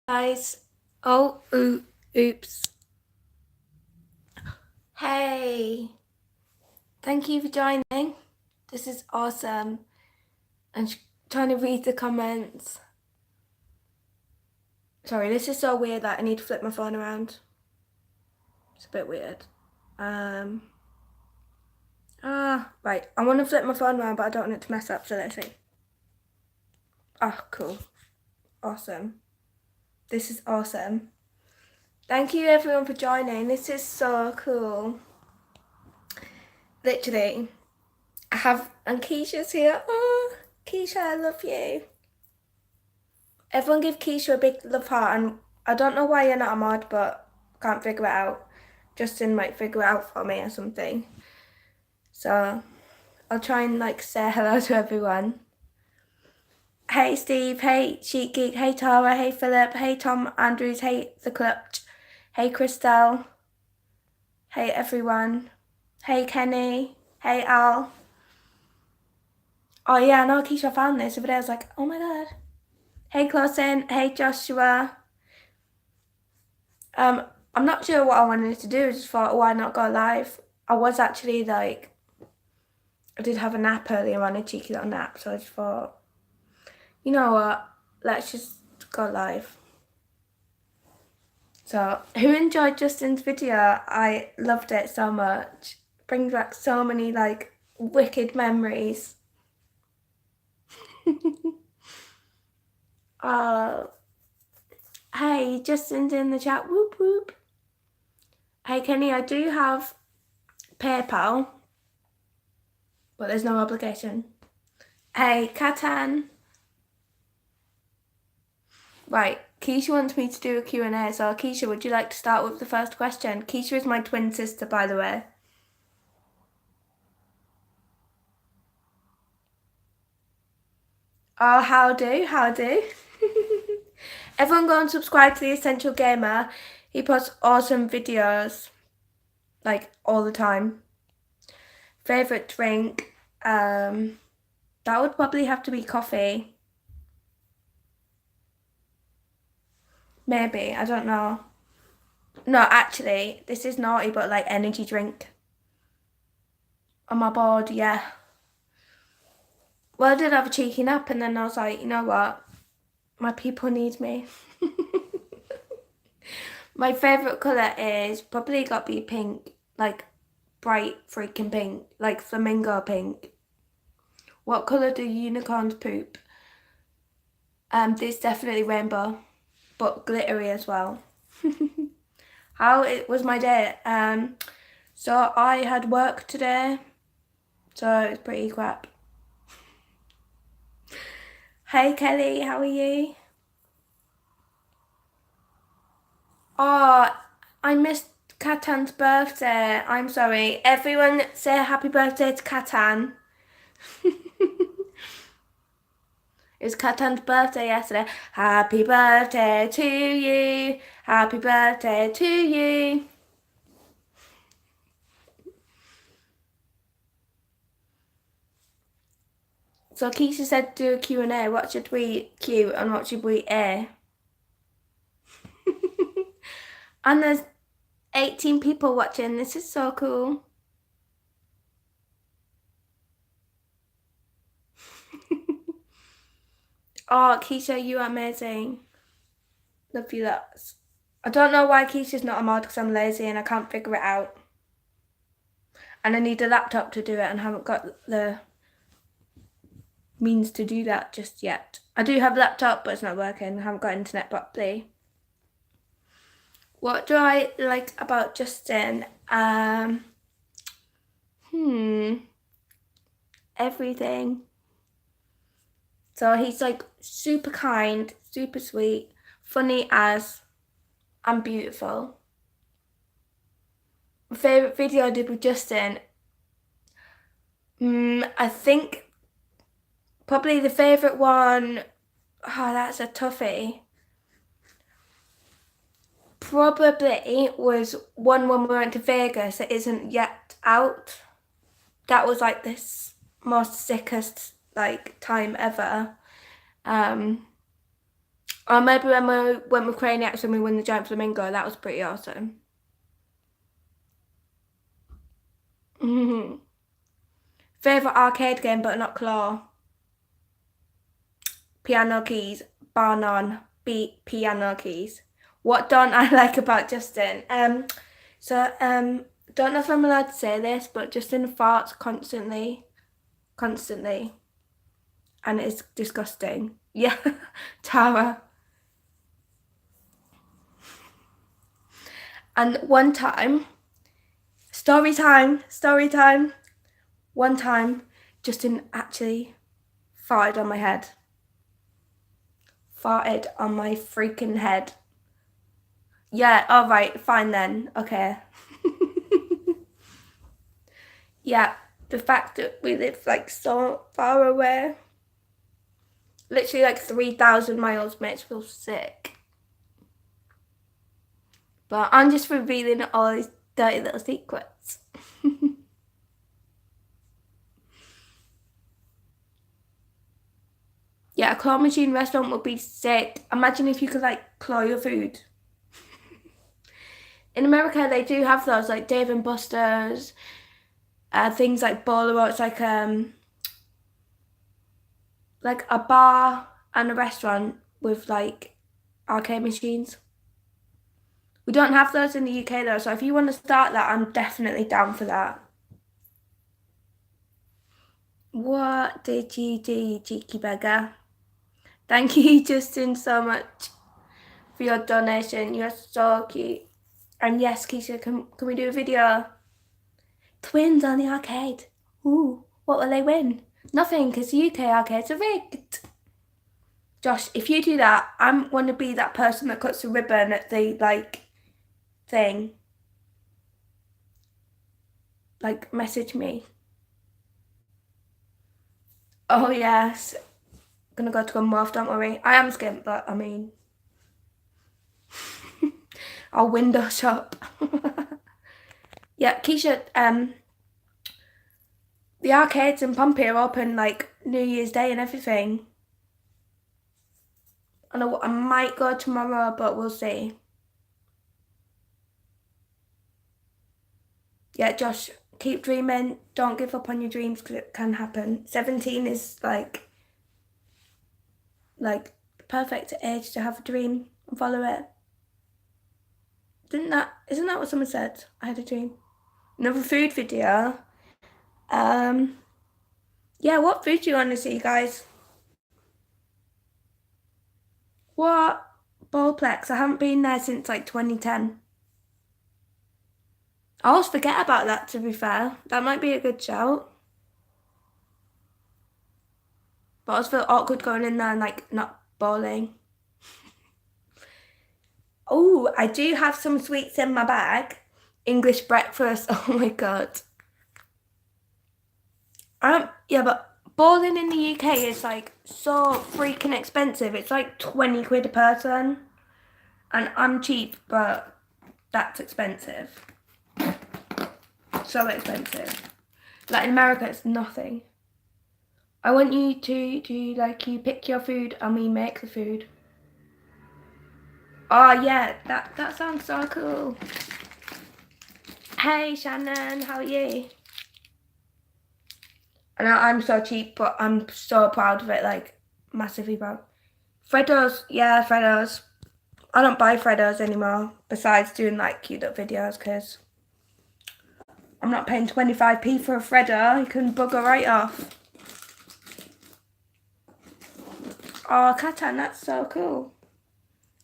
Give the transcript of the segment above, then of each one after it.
Guys. Oops. Hey, thank you for joining. This is awesome. I'm trying to read the comments. Sorry, this is so weird that I need to flip my phone around. It's a bit weird. Right. I want to flip my phone around, but I don't want it to mess up, so let's see. Cool. Awesome. This is awesome. Thank you everyone for joining. This is so cool. Literally. And Keisha's here. Oh, Keisha, I love you. Everyone give Keisha a big love heart, and I don't know why you're not a mod, but can't figure it out. Justin might figure it out for me or something. So I'll try and say hello to everyone. Hey Steve, hey Sheet Geek, hey Tara, hey Philip, hey Tom Andrews, hey The Clutch, hey Christelle, hey everyone, hey Kenny, hey Al. Oh yeah, no, Keisha found this over there. I was like, oh my god. Hey Clausen, hey Joshua. I'm not sure what I wanted to do. I just thought, why not go live? I was actually I did have a nap earlier on, a cheeky little nap, so I just thought, you know what, let's just go live. So, who enjoyed Justin's video? I loved it so much. Brings back so many wicked memories. Hey, Justin's in the chat. Whoop whoop. Hey Kenny, I do have PayPal, but there's no obligation. Hey Katan. Right, Keisha wants me to do a Q&A, so Keisha, would you like to start with the first question? Keisha is my twin sister, by the way. Oh, how do? Everyone go and subscribe to The Essential Gamer. He posts awesome videos, all the time. Favourite drink? That would probably have to be coffee. Maybe, I don't know. No, actually, this is naughty, but energy drink. On my board, yeah. Well, I did have a cheeky nap, and then I was like, you know what? My people need me. My favourite colour is probably got to be pink, bright freaking pink, flamingo pink. What colour do unicorns poop? There's definitely rainbow, but glittery as well. How it was my day? So I had work today, so it's pretty crap. Hey Kelly, how are you? Oh, I missed Katan's birthday. I'm sorry. Everyone say happy birthday to Katan. It was Katan's birthday yesterday. Happy birthday to you. Happy birthday to you. So Keisha said do a Q&A. What should we Q and what should we A? And there's 18 people watching. This is so cool. Oh, Keisha, you are amazing. Love you lots. I don't know why Keisha's not a mod because I'm lazy and I can't figure it out. And I need a laptop to do it and haven't got the means to do that just yet. I do have a laptop, but it's not working. I haven't got internet properly. What do I like about Justin? Everything. So he's super kind, super sweet, funny as, and beautiful. My favourite video I did with Justin, I think probably the favourite one, that's a toughie. Probably was one when we went to Vegas that isn't yet out. That was this most sickest time ever. Or maybe when we went with Craniacs and we won the Giant Flamingo, that was pretty awesome. Favourite arcade game but not claw. Piano keys, bar none, piano keys. What don't I like about Justin? Don't know if I'm allowed to say this, but Justin farts constantly, constantly, and it's disgusting. Yeah, Tara. And one time, story time. One time, Justin actually farted on my head. Farted on my freaking head. Yeah, alright, fine then. Okay. Yeah, the fact that we live like so far away, literally like 3,000 miles, makes me feel sick. But I'm just revealing all these dirty little secrets. Yeah, a claw machine restaurant would be sick. Imagine if you could like claw your food. In America, they do have those like Dave and Buster's, things like Bowler. It's like a bar and a restaurant with like arcade machines. We don't have those in the UK though, so if you want to start that, I'm definitely down for that. What did you do, you cheeky beggar? Thank you, Justin, so much for your donation. You're so cute. And yes, Keisha, can we do a video? Twins on the arcade. Ooh, what will they win? Nothing, because the UK arcades are rigged. Josh, if you do that, I want to be that person that cuts the ribbon at the like thing. Like, message me. Oh yes, gonna go to a morph, don't worry. I am skint, but I mean, I'll window shop. Yeah, Keisha, the arcades in Pompey are open like New Year's Day and everything. I might go tomorrow, but we'll see. Yeah, Josh, keep dreaming. Don't give up on your dreams because it can happen. 17 is like perfect age to have a dream and follow it. Isn't that what someone said? I had a dream. Another food video. Yeah, what food do you want to see, guys? What? Bowlplex. I haven't been there since like 2010. I always forget about that, to be fair. That might be a good shout. But I always feel awkward going in there and like not bowling. Oh, I do have some sweets in my bag. English breakfast. Oh my god. Yeah, but bowling in the UK is like so freaking expensive. It's like 20 quid a person. And I'm cheap, but that's expensive. So expensive. Like in America, it's nothing. I want you to do like you pick your food and we make the food. Oh yeah, that sounds so cool. Hey Shannon, how are you? I know I'm so cheap, but I'm so proud of it, like massively proud. Freddos, yeah, Freddos. I don't buy Freddos anymore, besides doing like cute up videos, because I'm not paying 25p for a Freddo. You can bugger right off. Oh, Katan, that's so cool.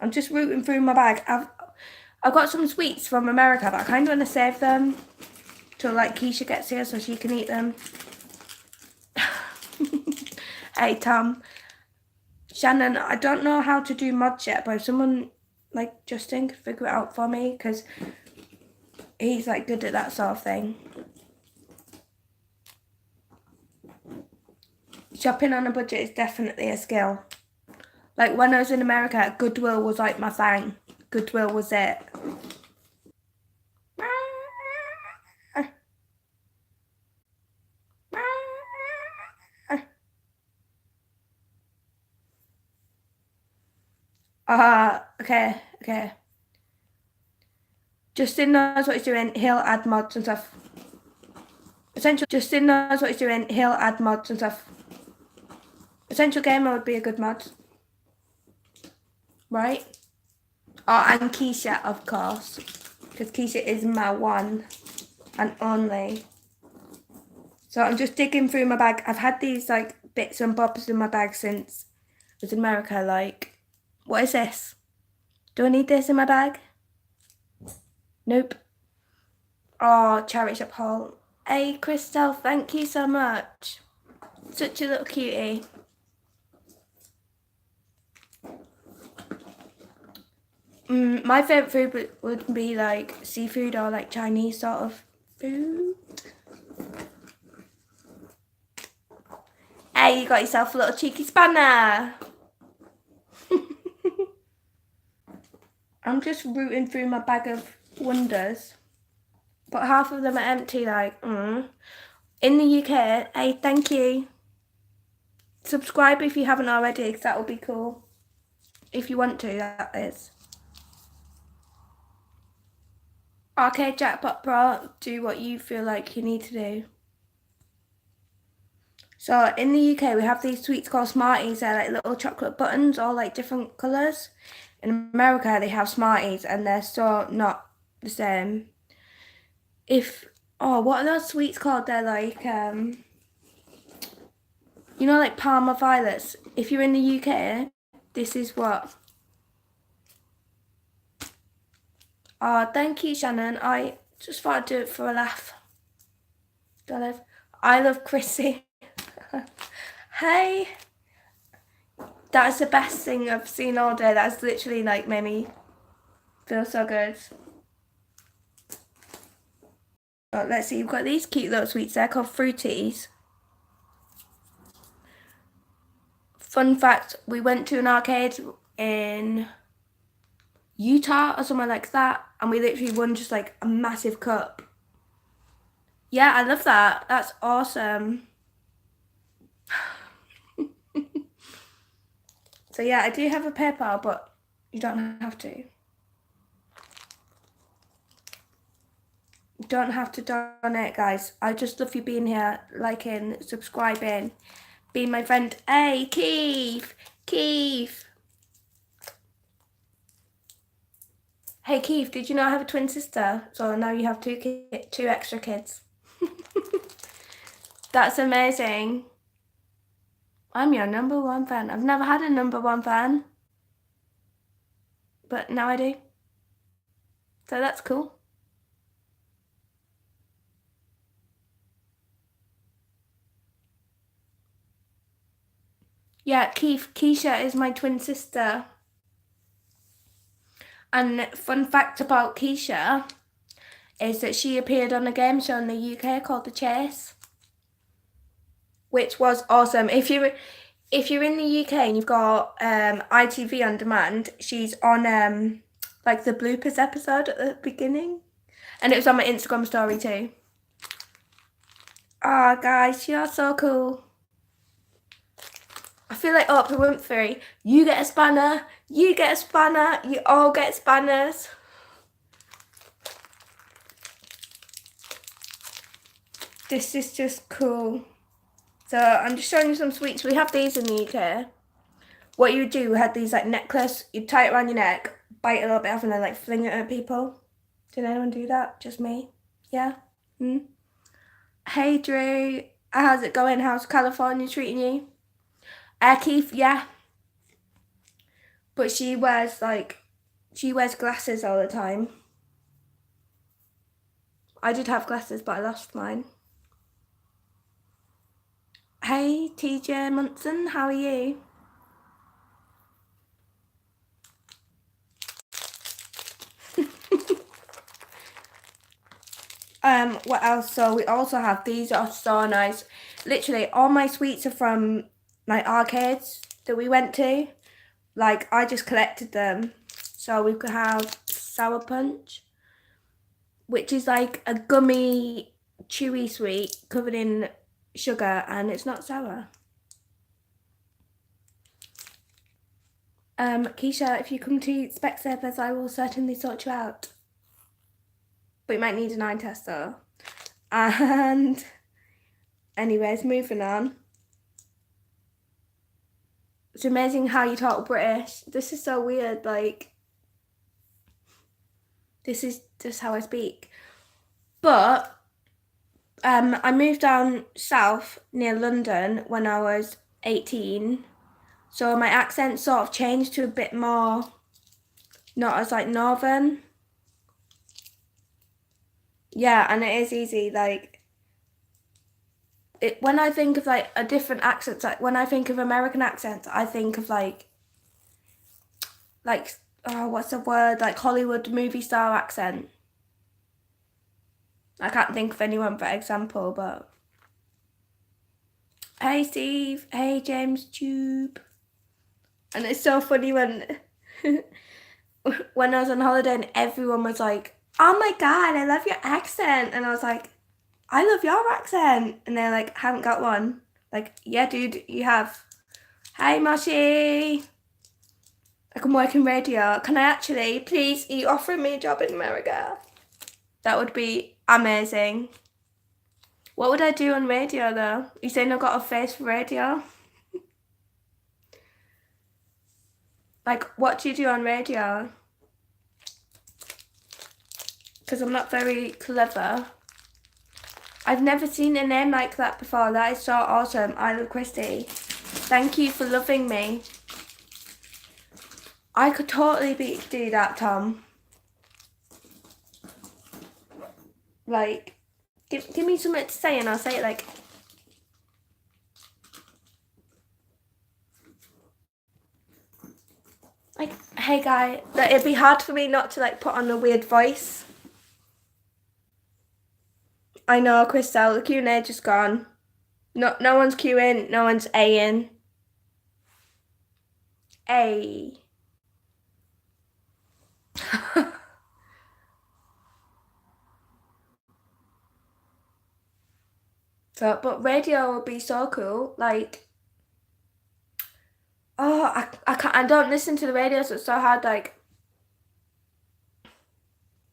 I'm just rooting through my bag. I've got some sweets from America, but I kind of want to save them till like Keisha gets here so she can eat them. Hey Tom. Shannon, I don't know how to do mods yet, but if someone like Justin could figure it out for me, because he's like good at that sort of thing. Shopping on a budget is definitely a skill. Like when I was in America, Goodwill was like my thing. Goodwill was it. Okay. Justin knows what he's doing. He'll add mods and stuff. Justin knows what he's doing. He'll add mods and stuff. Essential Gamer would be a good mod. Right? Oh, and Keisha, of course. Because Keisha is my one and only. So I'm just digging through my bag. I've had these like bits and bobs in my bag since I was in America. Like, what is this? Do I need this in my bag? Nope. Oh, charity shop haul. Hey, Crystal, thank you so much. Such a little cutie. My favourite food would be like seafood or like Chinese sort of food. Hey, you got yourself a little cheeky spanner. I'm just rooting through my bag of wonders. But half of them are empty, like, In the UK, hey, thank you. Subscribe if you haven't already, because that will be cool. If you want to, that is. Arcade Jackpot Pro, do what you feel like you need to do. So in the UK, we have these sweets called Smarties. They're like little chocolate buttons, all like different colours. In America, they have Smarties, and they're so not the same. What are those sweets called? They're like, like Parma Violets. If you're in the UK, this is what. Oh, thank you, Shannon. I just thought I'd do it for a laugh. I love Chrissy. Hey. That's the best thing I've seen all day. That's literally like made me feel so good. Oh, let's see, you've got these cute little sweets. They're called Fruities. Fun fact, we went to an arcade in Utah or somewhere like that, and we literally won just like a massive cup. Yeah, I love that. That's awesome. So yeah, I do have a PayPal, but you don't have to. You don't have to donate, guys. I just love you being here, liking, subscribing, being my friend. Hey, Keith. Hey, Keith, did you know I have a twin sister? So now you have two extra kids. That's amazing. I'm your number one fan. I've never had a number one fan, but now I do. So that's cool. Yeah, Keisha is my twin sister. And fun fact about Keisha is that she appeared on a game show in the UK called The Chase, which was awesome. If you're in the UK and you've got ITV on demand, she's on like the bloopers episode at the beginning, and it was on my Instagram story too. Ah, guys, you're so cool. I feel like Oprah Winfrey. You get a spanner, you get a spanner, you all get spanners. This is just cool. So I'm just showing you some sweets. We have these in the UK. What you would do, we had these like necklace, you'd tie it around your neck, bite a little bit off, and then like fling it at people. Did anyone do that? Just me? Yeah? Hey Drew, how's it going? How's California treating you? Keith, yeah. But she wears glasses all the time. I did have glasses, but I lost mine. Hey TJ Munson, how are you? What else? So we also have, these are so nice. Literally all my sweets are from like arcades that we went to. Like I just collected them. So we could have Sour Punch, which is like a gummy, chewy sweet covered in sugar, and it's not sour. Keisha, if you come to Specsavers, I will certainly sort you out. But you might need an eye test though. And anyways, moving on. It's amazing how you talk British. This is so weird, like, this is just how I speak. But I moved down south near London when I was 18. So my accent sort of changed to a bit more, not as like northern. Yeah, and it is easy, like, when I think of like a different accent, like when I think of American accents, I think of oh, what's the word? Like Hollywood movie star accent. I can't think of anyone for example, but hey Steve, hey James Tube. And it's so funny when when I was on holiday and everyone was like, oh my god, I love your accent. And I was like, I love your accent. And they're like, haven't got one. Like, yeah, dude, you have. Hi, Moshi. I can work in radio. Can I actually, please, are you offering me a job in America? That would be amazing. What would I do on radio though? You saying I've got a face for radio? Like, what do you do on radio? Because I'm not very clever. I've never seen a name like that before. That is so awesome. I love Christy. Thank you for loving me. I could totally do that, Tom. Like, give me something to say and I'll say it like... Like, hey guy, like, it'd be hard for me not to like put on a weird voice. I know, Crystal, the Q&A just gone. No one's queuing, no one's A-ing. A. So, but radio would be so cool. Like, oh, I can't. I don't listen to the radio, so it's so hard. Like,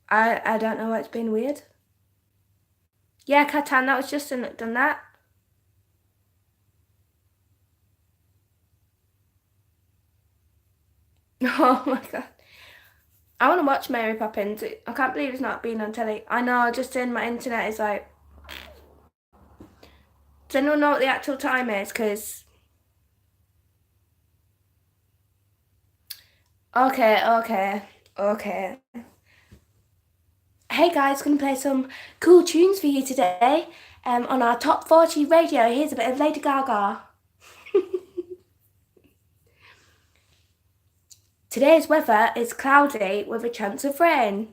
I don't know. It's been weird. Yeah, Catan, that was Justin that done that. Oh my god. I want to watch Mary Poppins. I can't believe it's not been on telly. I know, just in my internet is like... Does anyone know what the actual time is? Because... Okay. Hey guys, gonna play some cool tunes for you today. On our top 40 radio, here's a bit of Lady Gaga. Today's weather is cloudy with a chance of rain.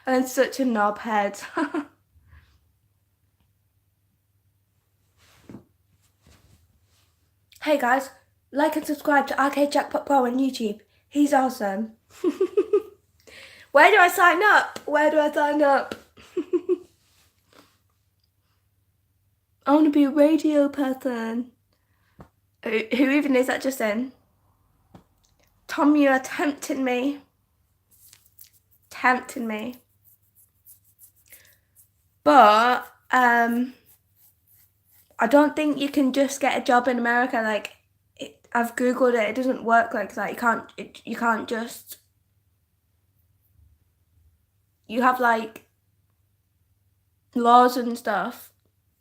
I'm such a knobhead. Hey guys, like and subscribe to Arcade Jackpot Pro on YouTube. He's awesome. Where do I sign up? I want to be a radio person. Who even is that, Justin? Tom, you are tempting me. But, I don't think you can just get a job in America. Like, I've Googled it. It doesn't work like that. You can't just... You have, like, laws and stuff.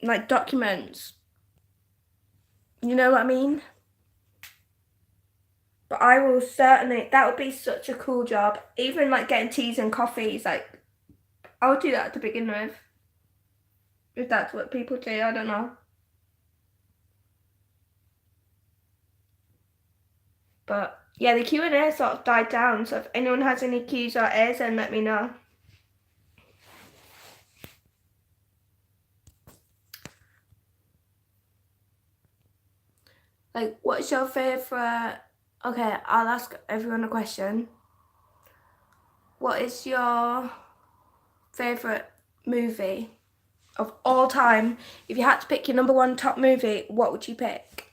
Like, documents. You know what I mean? But I will certainly... That would be such a cool job. Even, like, getting teas and coffees. Like, I would do that to begin with. If that's what people do, I don't know. But yeah, the Q&A sort of died down, so if anyone has any Q's or A's, then let me know. Like, what's your favourite... Okay, I'll ask everyone a question. What is your favourite movie of all time? If you had to pick your number one top movie, what would you pick?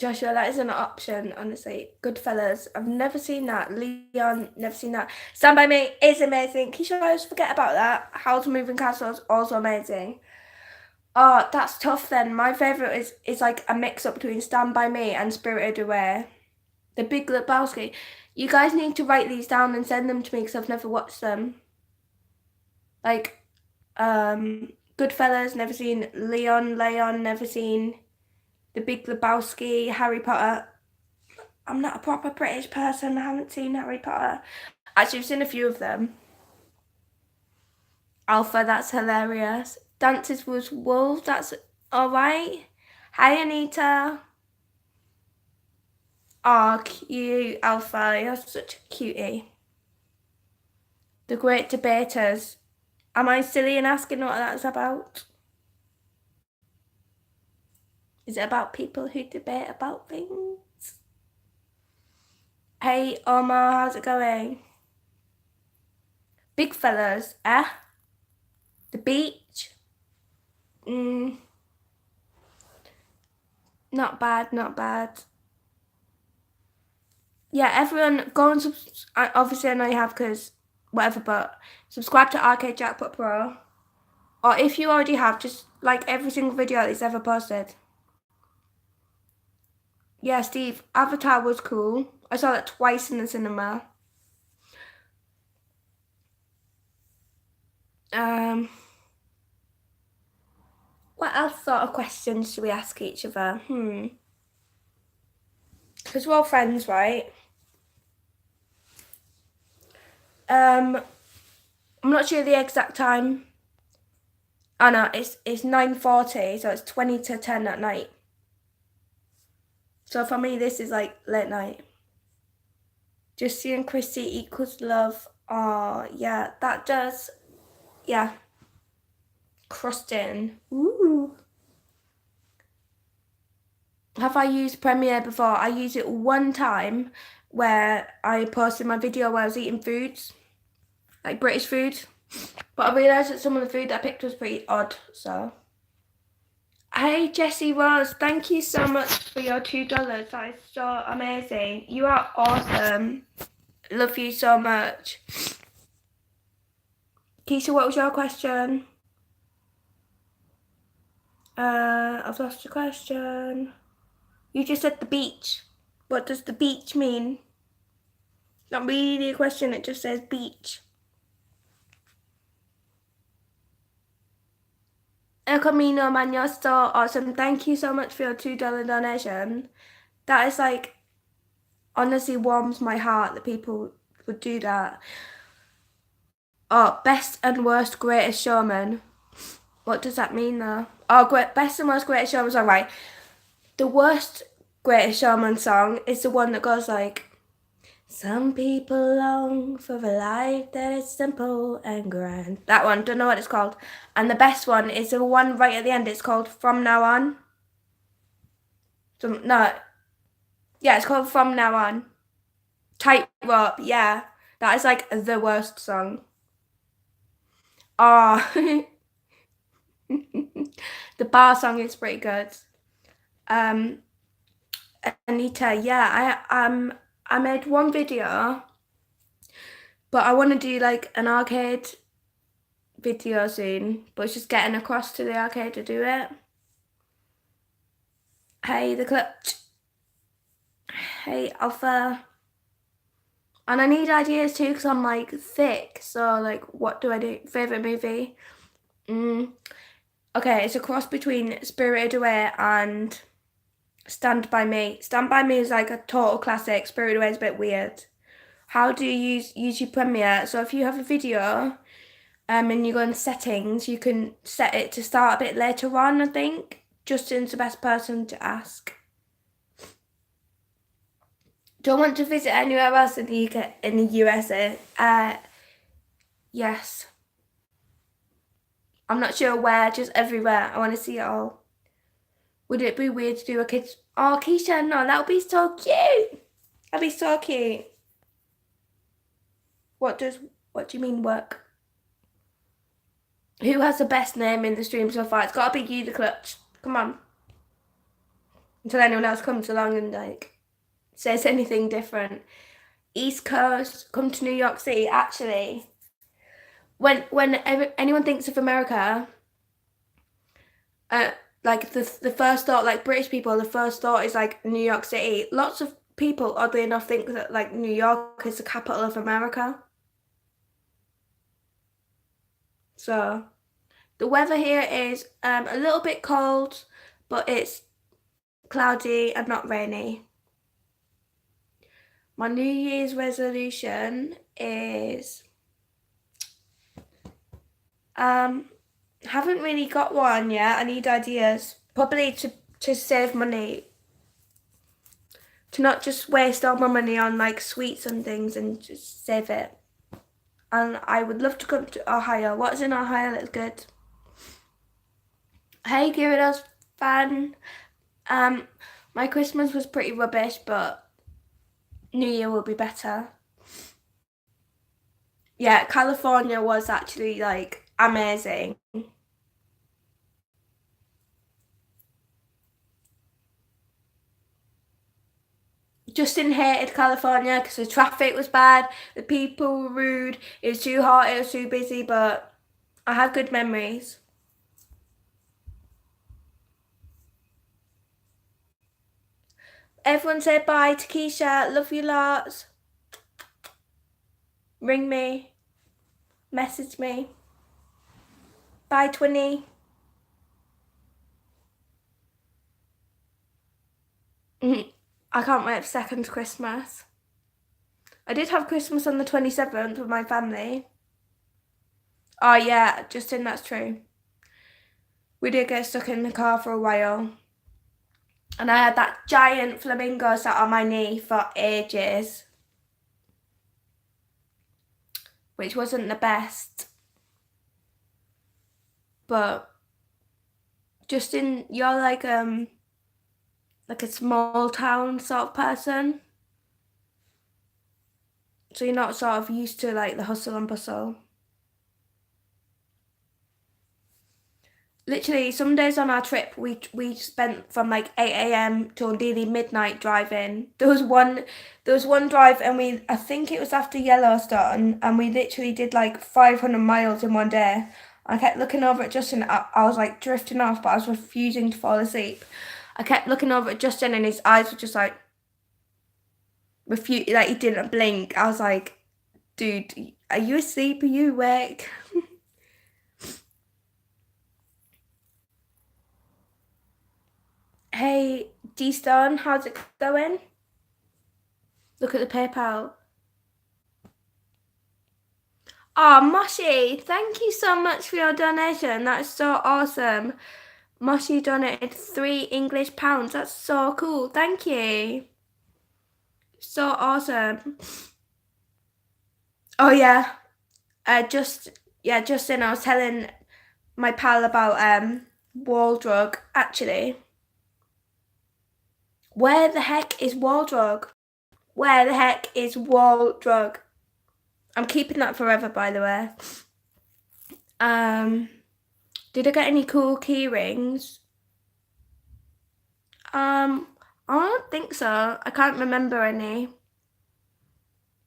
Joshua, that is an option, honestly. Goodfellas, I've never seen that. Leon, never seen that. Stand By Me is amazing. Keisha, I always forget about that. How to Move in Castles, also amazing. Oh, that's tough then. My favourite is like a mix up between Stand By Me and Spirited Away. The Big Lebowski. You guys need to write these down and send them to me because I've never watched them. Like, Goodfellas, never seen. Leon, never seen. The Big Lebowski, Harry Potter. I'm not a proper British person. I haven't seen Harry Potter. Actually, I've seen a few of them. Alpha, that's hilarious. Dances with Wolves, that's alright. Hi, Anita. Oh, cute, Alpha. You're such a cutie. The Great Debaters. Am I silly in asking what that's about? Is it about people who debate about things? Hey, Omar, how's it going? Big fellas, eh? The beach? Not bad, not bad. Yeah, everyone go and obviously I know you have because whatever, but subscribe to Arcade Jackpot Pro. Or if you already have, just like every single video that he's ever posted. Yeah, Steve, Avatar was cool. I saw that twice in the cinema. What else sort of questions should we ask each other? Because we're all friends, right? I'm not sure the exact time. Oh no, it's 9:40, so it's 20 to 10 at night. So for me, this is like late night. Justy and Christy equals love. Oh yeah, that does. Yeah. Crustin. Ooh. Have I used Premiere before? I used it one time where I posted my video where I was eating foods, like British food. But I realised that some of the food that I picked was pretty odd, so. Hey Jessie Rose, thank you so much for your $2. That is so amazing. You are awesome. Love you so much. Keisha, what was your question? I've lost your question. You just said the beach. What does the beach mean? Not really a question, it just says beach. El Camino, man, you're so awesome. Thank you so much for your $2 donation. That is like, honestly warms my heart that people would do that. Oh, best and worst Greatest Showman. What does that mean though? Oh, best and worst Greatest Showman's alright. The worst Greatest Showman song is the one that goes like, some people long for a life that is simple and grand. That one, don't know what it's called. And the best one is the one right at the end. It's called From Now On. Yeah, it's called From Now On. Tightrope, yeah. That is like the worst song. Oh, the bar song is pretty good. Anita, yeah, I made one video, but I want to do like an arcade video soon, but it's just getting across to the arcade to do it. Hey, the clutch. Hey, Alpha. And I need ideas too because I'm like thick. So like, what do I do? Favorite movie? Okay, it's a cross between Spirited Away and Stand By Me. Stand By Me is like a total classic. Spirited Away is a bit weird. How do you use YouTube Premiere? So if you have a video and you go in settings, you can set it to start a bit later on, I think. Justin's the best person to ask. Don't want to visit anywhere else in the UK, in the USA? Yes. I'm not sure where, just everywhere. I want to see it all. Would it be weird to do a kids? Oh, Keisha, no, that would be so cute. That'd be so cute. What do you mean work? Who has the best name in the stream so far? It's got to be you, the clutch. Come on. until anyone else comes along and like says anything different. East Coast, come to New York City. Actually, when anyone thinks of America, uh, like the first thought, like British people, the first thought is like New York City. Lots of people, oddly enough, think that like New York is the capital of America. So the weather here is a little bit cold, but it's cloudy and not rainy. My New Year's resolution is haven't really got one yet. I need ideas. Probably to save money. To not just waste all my money on like sweets and things and just save it. And I would love to come to Ohio. What's in Ohio that's good? Hey Gyarados fan. Um my Christmas was pretty rubbish, but New Year will be better. Yeah, California was actually like amazing. Justin hated California because the traffic was bad, the people were rude, it was too hot, it was too busy, but I have good memories. Everyone said bye to Keisha, love you lots. Ring me, message me. Bye, Twinny. I can't wait for second Christmas. I did have Christmas on the 27th with my family. Oh yeah, Justin, that's true. We did get stuck in the car for a while. And I had that giant flamingo sat on my knee for ages, which wasn't the best. But Justin, you're like a small town sort of person. So you're not sort of used to like the hustle and bustle. Literally, some days on our trip, we spent from like 8 a.m. till nearly midnight driving. There was one drive, and I think it was after Yellowstone, and we literally did like 500 miles in one day. I kept looking over at Justin. I was like drifting off, but I was refusing to fall asleep. I kept looking over at Justin, and his eyes were just like refuse, like he didn't blink. I was like, dude, are you asleep? Are you awake? Hey, D Stone, how's it going? Look at the PayPal. Oh, Moshi, thank you so much for your donation. That's so awesome. Moshi donated £3 English. That's so cool. Thank you. So awesome. Oh yeah. Justin, I was telling my pal about wall drug. Actually, where the heck is wall drug? Where the heck is wall drug? I'm keeping that forever, by the way. Did I get any cool key rings? I don't think so. I can't remember any.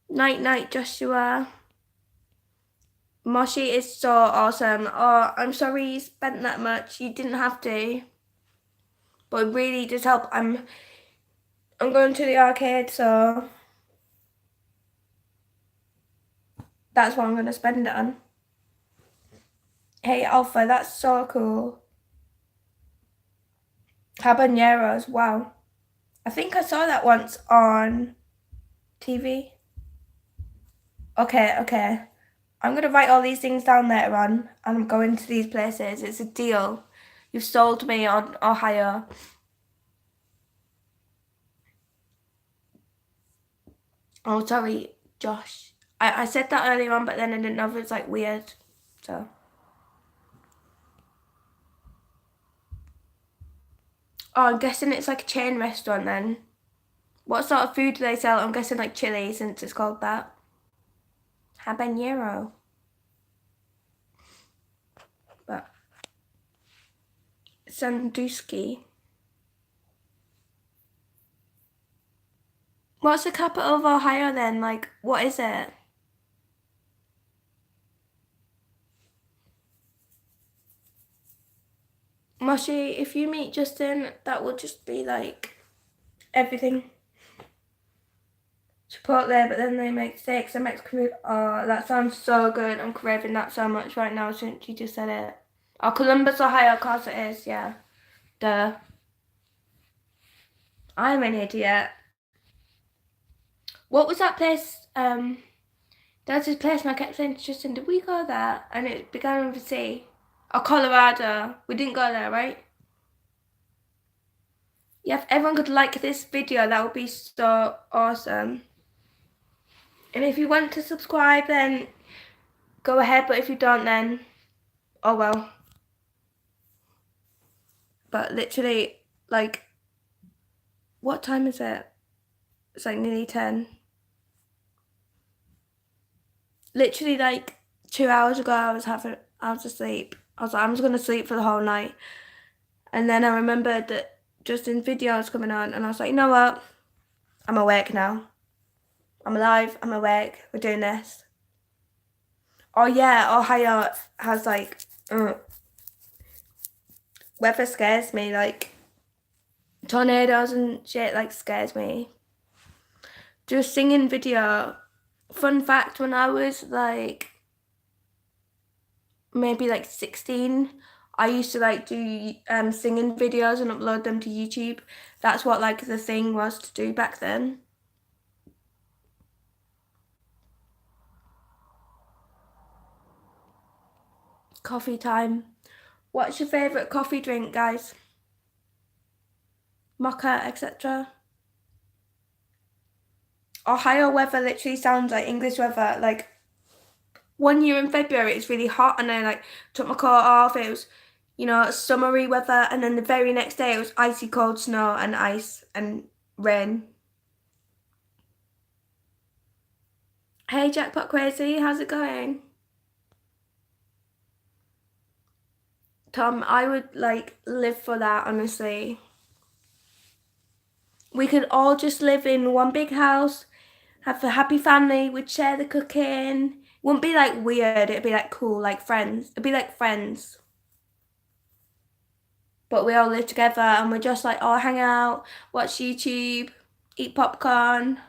Night night, Joshua. Moshi is so awesome. Oh, I'm sorry you spent that much. You didn't have to. But it really does help. I'm going to the arcade, so that's what I'm gonna spend it on. Hey Alpha, that's so cool. Habaneros, wow. I think I saw that once on TV. Okay. I'm gonna write all these things down later on, and I'm going to these places. It's a deal. You've sold me on Ohio. Oh, sorry, Josh. I said that earlier on, but then I didn't know if it was like weird. So. Oh, I'm guessing it's like a chain restaurant then. What sort of food do they sell? I'm guessing like chili since it's called that. Habanero. But Sandusky. What's the capital of Ohio then? Like, what is it? Moshi, if you meet Justin, that will just be like everything. Chipotle, but then they make steaks and Mexican food. Oh, that sounds so good. I'm craving that so much right now since you just said it. Oh, Columbus, Ohio, of course it is, yeah. Duh. I'm an idiot. What was that place? There's this place and I kept saying to Justin, did we go there? And it began with a C. Oh, Colorado. We didn't go there, right? Yeah, if everyone could like this video, that would be so awesome. And if you want to subscribe, then go ahead. But if you don't, then oh well. But literally, like, what time is it? It's like nearly 10. Literally, like 2 hours ago, I was asleep. I was like, I'm just gonna sleep for the whole night. And then I remembered that Justin's video was coming on, and I was like, you know what? I'm awake now. I'm alive. I'm awake. We're doing this. Oh yeah, Ohio has like weather scares me. Like tornadoes and shit like scares me. Do a singing video. Fun fact: when I was like maybe like 16, I used to like do singing videos and upload them to YouTube. That's what like the thing was to do back then. Coffee time. What's your favourite coffee drink, guys? Mocha, etc. Ohio weather literally sounds like English weather. Like 1 year in February, it's really hot, and I like took my coat off. It was, summery weather, and then the very next day it was icy cold snow and ice and rain. Hey, Jackpot Crazy, how's it going? Tom, I would like live for that, honestly. We could all just live in one big house, have a happy family, we'd share the cooking. Wouldn't be like weird, it'd be like cool, like friends. It'd be like friends. But we all live together and we're just like all hang out, watch YouTube, eat popcorn.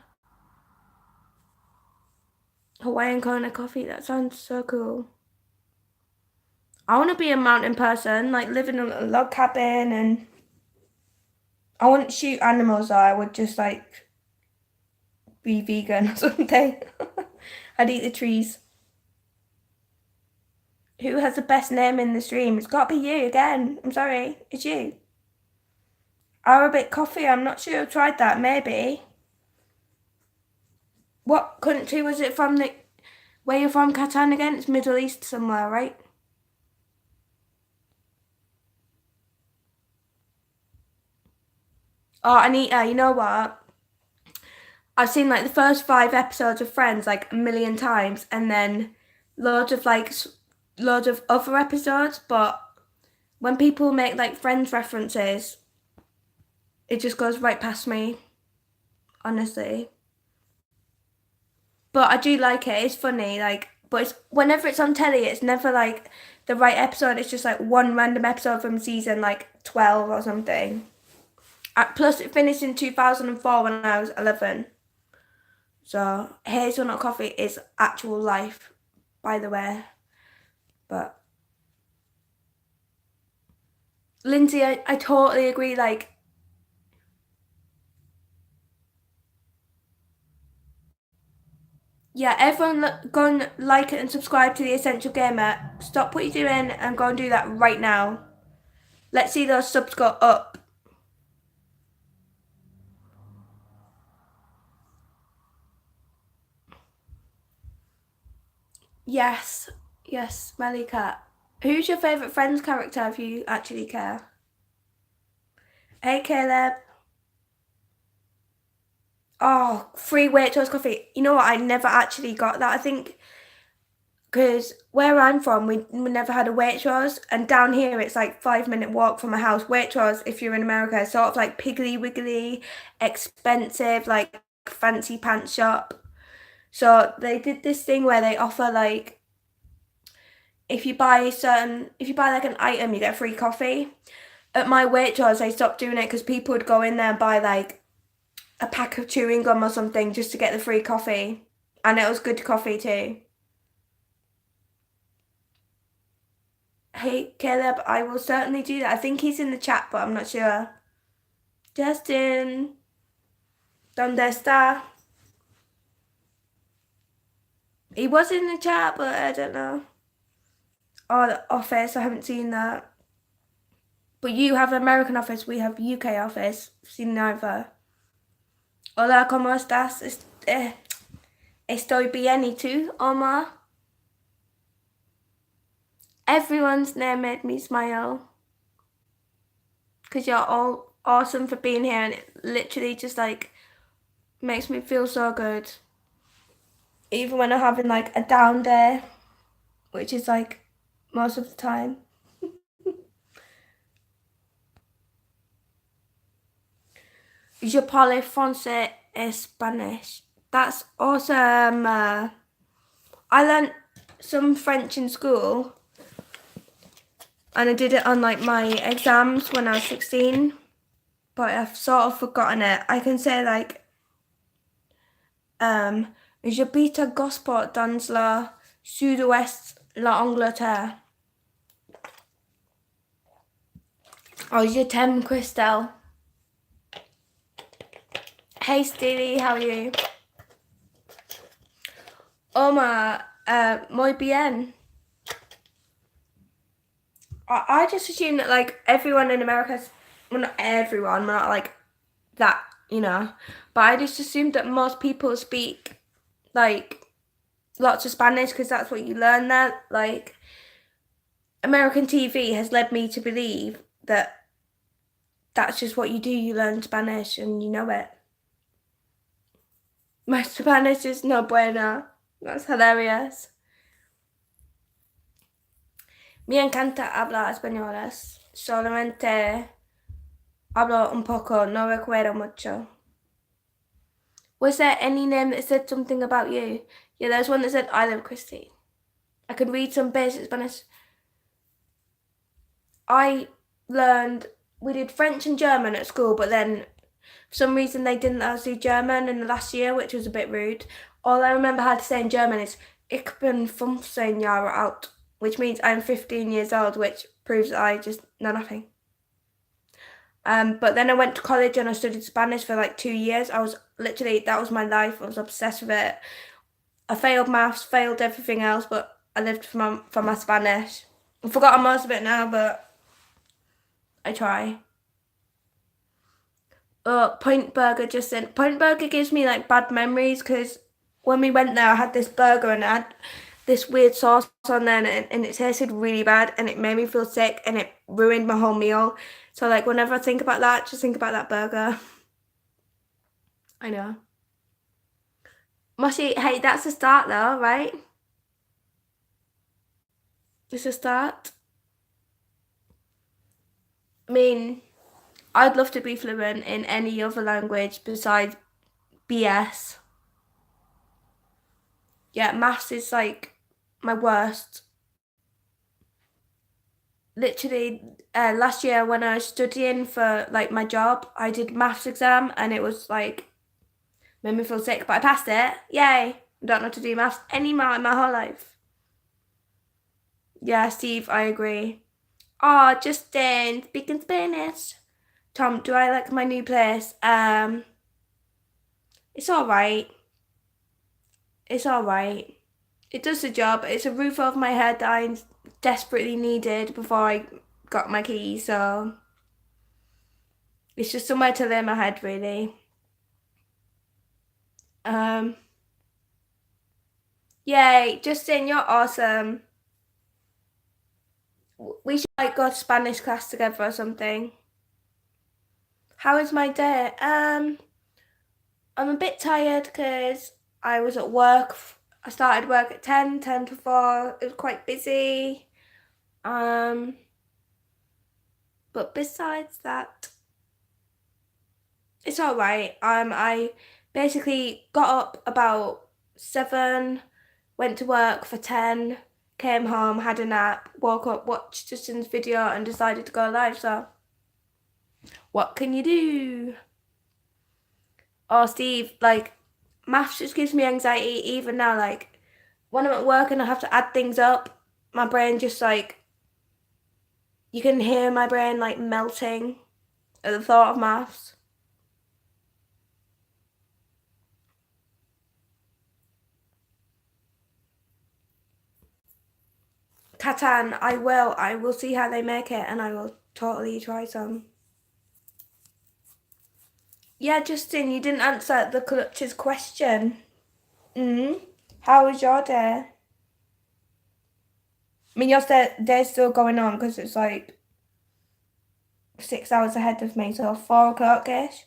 Hawaiian Kona coffee, that sounds so cool. I want to be a mountain person, like live in a log cabin, and I wouldn't shoot animals though, I would just like be vegan or something. I'd eat the trees. Who has the best name in the stream? It's got to be you again. I'm sorry, it's you. Arabic coffee, I'm not sure I've tried that, maybe. What country was it from? Where you're from, Catan again? It's Middle East somewhere, right? Oh, Anita, you know what? I've seen like the first 5 episodes of Friends like a million times, and then loads of loads of other episodes. But when people make like Friends references, it just goes right past me, honestly. But I do like it. It's funny, like, but whenever it's on telly, it's never like the right episode. It's just like one random episode from season like 12 or something. Plus, it finished in 2004 when I was 11. So, hazelnut coffee is actual life, by the way. But, Lindsay, I totally agree. Like, yeah, everyone go and like it and subscribe to The Essential Gamer. Stop what you're doing and go and do that right now. Let's see those subs go up. Yes, yes, Smelly Cat. Who's your favourite Friends character if you actually care? Hey, Caleb. Oh, free Waitrose coffee. You know what? I never actually got that. I think because where I'm from, we never had a Waitrose, and down here it's like 5 minute walk from my house. Waitrose, if you're in America, is sort of like piggly wiggly, expensive, like fancy pants shop. So they did this thing where they offer like if you buy like an item, you get free coffee. At my Waitrose, I stopped doing it because people would go in there and buy like a pack of chewing gum or something just to get the free coffee, and it was good coffee too. Hey Caleb, I will certainly do that. I think he's in the chat, but I'm not sure. Justin, ¿dónde está? He was in the chat, but I don't know. Oh, the office, I haven't seen that. But you have American office, we have UK office. I've seen neither. Hola, ¿cómo estás? Estoy bien, ¿y tú, Omar? Everyone's name made me smile. Because you're all awesome for being here, and it literally just like makes me feel so good. Even when I'm having like a down day, which is like most of the time. Je parle français et Spanish. That's awesome. I learned some French in school, and I did it on like my exams when I was 16, but I've sort of forgotten it. I can say like j'habite à Gosport dans le sud-ouest l'Angleterre. Oh, je t'aime, Christelle. Hey Steely, how are you? Omar, muy bien. I just assume that like everyone in America, well not everyone, not like that, you know, but I just assumed that most people speak like lots of Spanish because that's what you learn there. Like American TV has led me to believe that that's just what you do. You learn Spanish and you know it. My Spanish is no bueno. That's hilarious. Me encanta hablar español. Solamente hablo un poco, no recuerdo mucho. Was there any name that said something about you? Yeah, there's one that said, I love Christy. I can read some basic Spanish. We did French and German at school, but then for some reason they didn't let us do German in the last year, which was a bit rude. All I remember how to say in German is, Ich bin 15 Jahre alt, which means I'm 15 years old, which proves that I just know nothing. But then I went to college and I studied Spanish for like 2 years. That was my life. I was obsessed with it. I failed maths, failed everything else, but I lived for my Spanish. I've forgotten most of it now, but I try. Point Burger just said, Point Burger gives me like bad memories because when we went there, I had this burger and it had this weird sauce on there and it tasted really bad and it made me feel sick and it ruined my whole meal. So like whenever I think about that, just think about that burger. I know. Moshi, hey, that's a start though, right? It's a start. I mean, I'd love to be fluent in any other language besides BS. Yeah, maths is like my worst. Literally, last year when I was studying for like my job, I did maths exam and it was like made me feel sick, but I passed it. Yay! I don't know how to do maths anymore in my whole life. Yeah, Steve, I agree. Oh, Justin, speaking Spanish. Tom, do I like my new place? It's alright. It's alright. It does the job. It's a roof over my head that I desperately needed before I got my keys, so it's just somewhere to lay my head, really. Yay, Justin, you're awesome. We should like go to Spanish class together or something. How is my day? I'm a bit tired because I was at work. I started work at 10 to 4. It was quite busy. But besides that, it's all right. I Basically, got up about 7, went to work for 10, came home, had a nap, woke up, watched Justin's video and decided to go live, so what can you do? Oh, Steve, like, maths just gives me anxiety even now, like, when I'm at work and I have to add things up, my brain just like, you can hear my brain like melting at the thought of maths. Catan, I will see how they make it and I will totally try some. Yeah, Justin, you didn't answer the clutches question. How was your day? I mean, your day's still going on because it's like 6 hours ahead of me, so 4 o'clock-ish.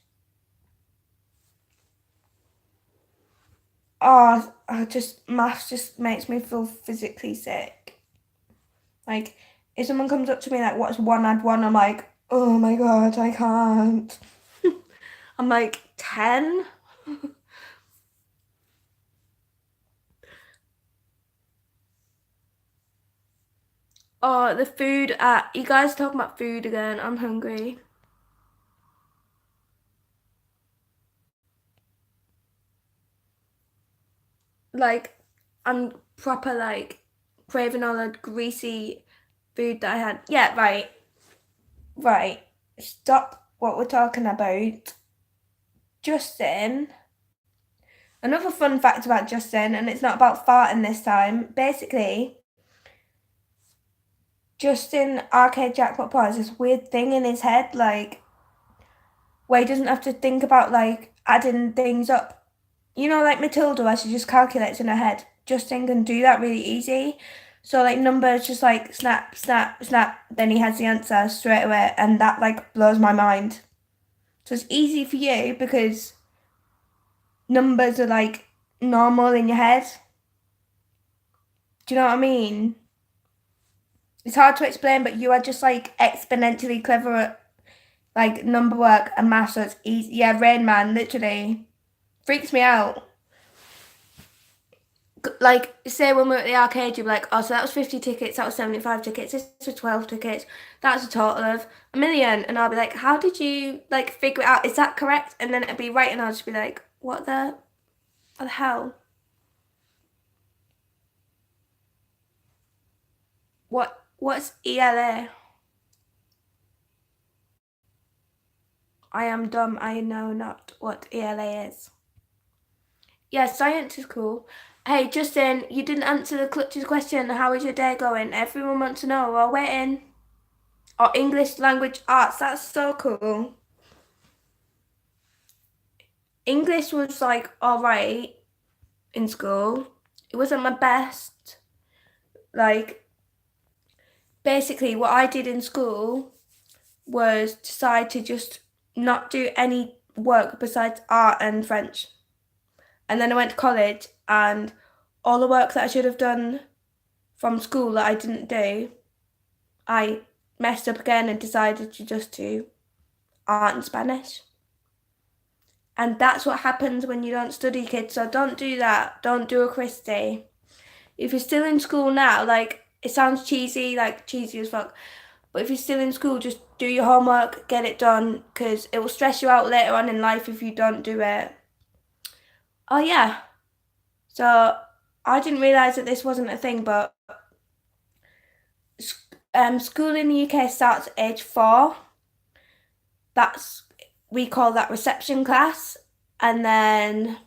Oh, maths just makes me feel physically sick. Like, if someone comes up to me like, what's one add one? I'm like, oh my God, I can't. I'm like, 10? Oh, the food you guys talking about food again. I'm hungry. Like, I'm proper like craving all the greasy food that I had. Yeah, right. Right. Stop what we're talking about. Justin. Another fun fact about Justin, and it's not about farting this time. Basically, Justin Arcade Jackpot Pod has this weird thing in his head, like where he doesn't have to think about like adding things up. You know, like Matilda, where she just calculates in her head. Justin can do that really easy. So like numbers just like snap, snap, snap, then he has the answer straight away, and that like blows my mind. So it's easy for you because numbers are like normal in your head. Do you know what I mean? It's hard to explain, but you are just like exponentially clever at like number work and maths, so it's easy. Yeah, Rain Man, literally. Freaks me out. Like, say when we were at the arcade, you'd be like, oh, so that was 50 tickets, that was 75 tickets, this was 12 tickets, that's a total of 1,000,000. And I'll be like, how did you, like, figure it out? Is that correct? And then it'd be right, and I'll just be like, what the hell? What's ELA? I am dumb, I know not what ELA is. Yeah, science is cool. Hey, Justin, you didn't answer the clutches question. How is your day going? Everyone wants to know. We're waiting. Oh, English language arts. That's so cool. English was like all right in school. It wasn't my best. Like, basically, what I did in school was decide to just not do any work besides art and French. And then I went to college, and all the work that I should have done from school that I didn't do, I messed up again and decided to just do art and Spanish. And that's what happens when you don't study, kids. So don't do that. Don't do a Christie. If you're still in school now, like, it sounds cheesy, like cheesy as fuck. But if you're still in school, just do your homework, get it done, because it will stress you out later on in life if you don't do it. Oh, yeah. So I didn't realise that this wasn't a thing, but school in the UK starts at age 4. That's we call that reception class, and then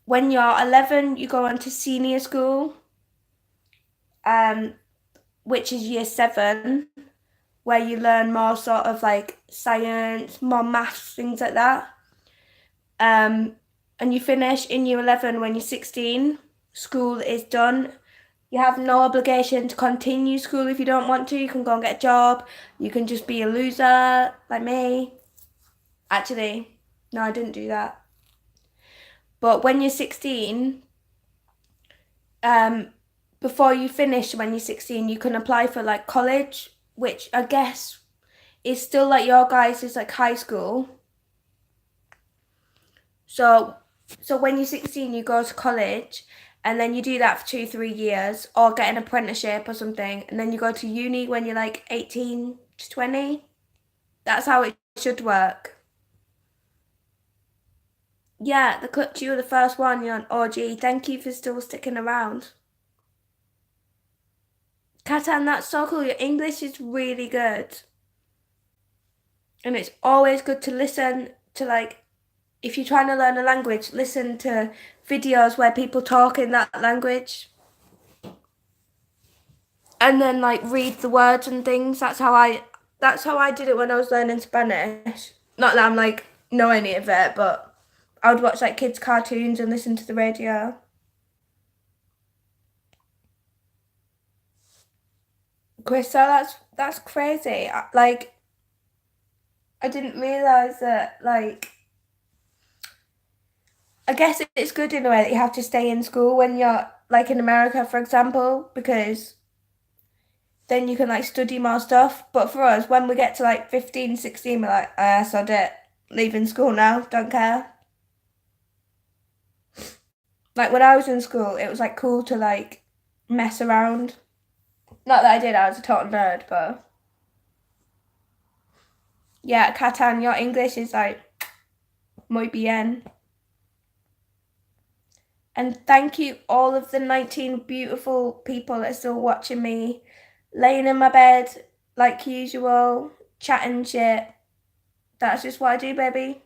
when you're 11, you go on to senior school, which is year 7, where you learn more sort of like science, more maths, things like that. And you finish in year 11 when you're 16. School is done. You have no obligation to continue school if you don't want to. You can go and get a job. You can just be a loser like me. Actually, no, I didn't do that. But when you're 16, before you finish when you're 16, you can apply for like college, which I guess is still like your guys' is like high school. So when you're 16, you go to college, and then you do that for 2, 3 years, or get an apprenticeship or something, and then you go to uni when you're like 18 to 20. That's how it should work. Yeah, you were the first one. You're an OG. Thank you for still sticking around. Katan, that's so cool. Your English is really good. And it's always good to listen to, like, if you're trying to learn a language, listen to videos where people talk in that language. And then like read the words and things. That's how I did it when I was learning Spanish. Not that I'm like know any of it, but I would watch like kids' cartoons and listen to the radio. Crystal, that's crazy. Like, I didn't realize that. Like, I guess it's good in a way that you have to stay in school when you're like in America, for example, because then you can like study more stuff. But for us, when we get to like 15, 16, we're like, sod it, leaving school now, don't care. Like when I was in school, it was like cool to like mess around. Not that I did, I was a total nerd, but yeah, Katan, your English is like muy bien. And thank you, all of the 19 beautiful people that are still watching me, laying in my bed like usual, chatting shit. That's just what I do, baby.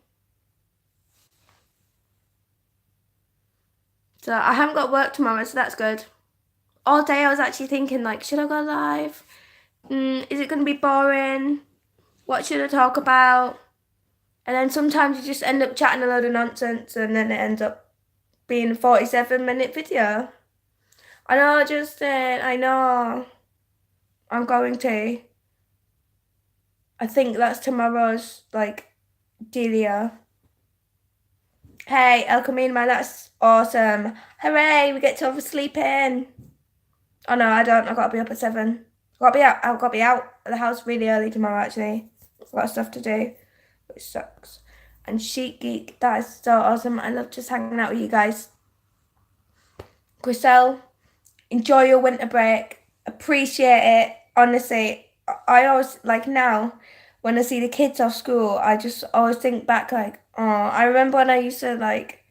So I haven't got work tomorrow, so that's good. All day I was actually thinking, like, should I go live? Is it going to be boring? What should I talk about? And then sometimes you just end up chatting a load of nonsense, and then it ends up being a 47-minute video. I know, Justin, I know. I'm going to. I think that's tomorrow's, like, dealio. Hey, El Camino, man, that's awesome. Hooray, we get to have a sleep in. Oh no, I don't. I've got to be up at 7. I've got to be out of the house really early tomorrow, actually. I've got stuff to do, which sucks. And Chic Geek, that is so awesome. I love just hanging out with you guys. Griselle, enjoy your winter break. Appreciate it. Honestly, I always, like now, when I see the kids off school, I just always think back like, oh, I remember when I used to like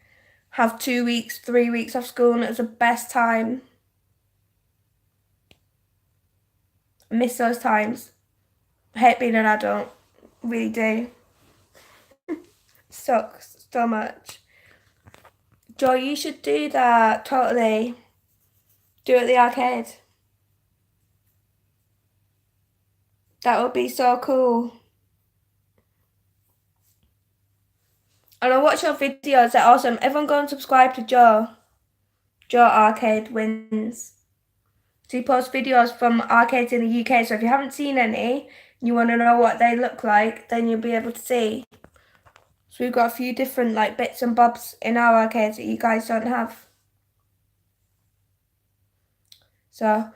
have 2 weeks, 3 weeks off school, and it was the best time. I miss those times. I hate being an adult. Really do. Sucks so much. Joy, you should do that. Totally. Do it at the arcade. That would be so cool. And I watch your videos, they're awesome. Everyone go and subscribe to Joe. Joe Arcade Wins. So he posts videos from arcades in the UK. So if you haven't seen any, and you want to know what they look like, then you'll be able to see. So we've got a few different like bits and bobs in our arcades that you guys don't have. So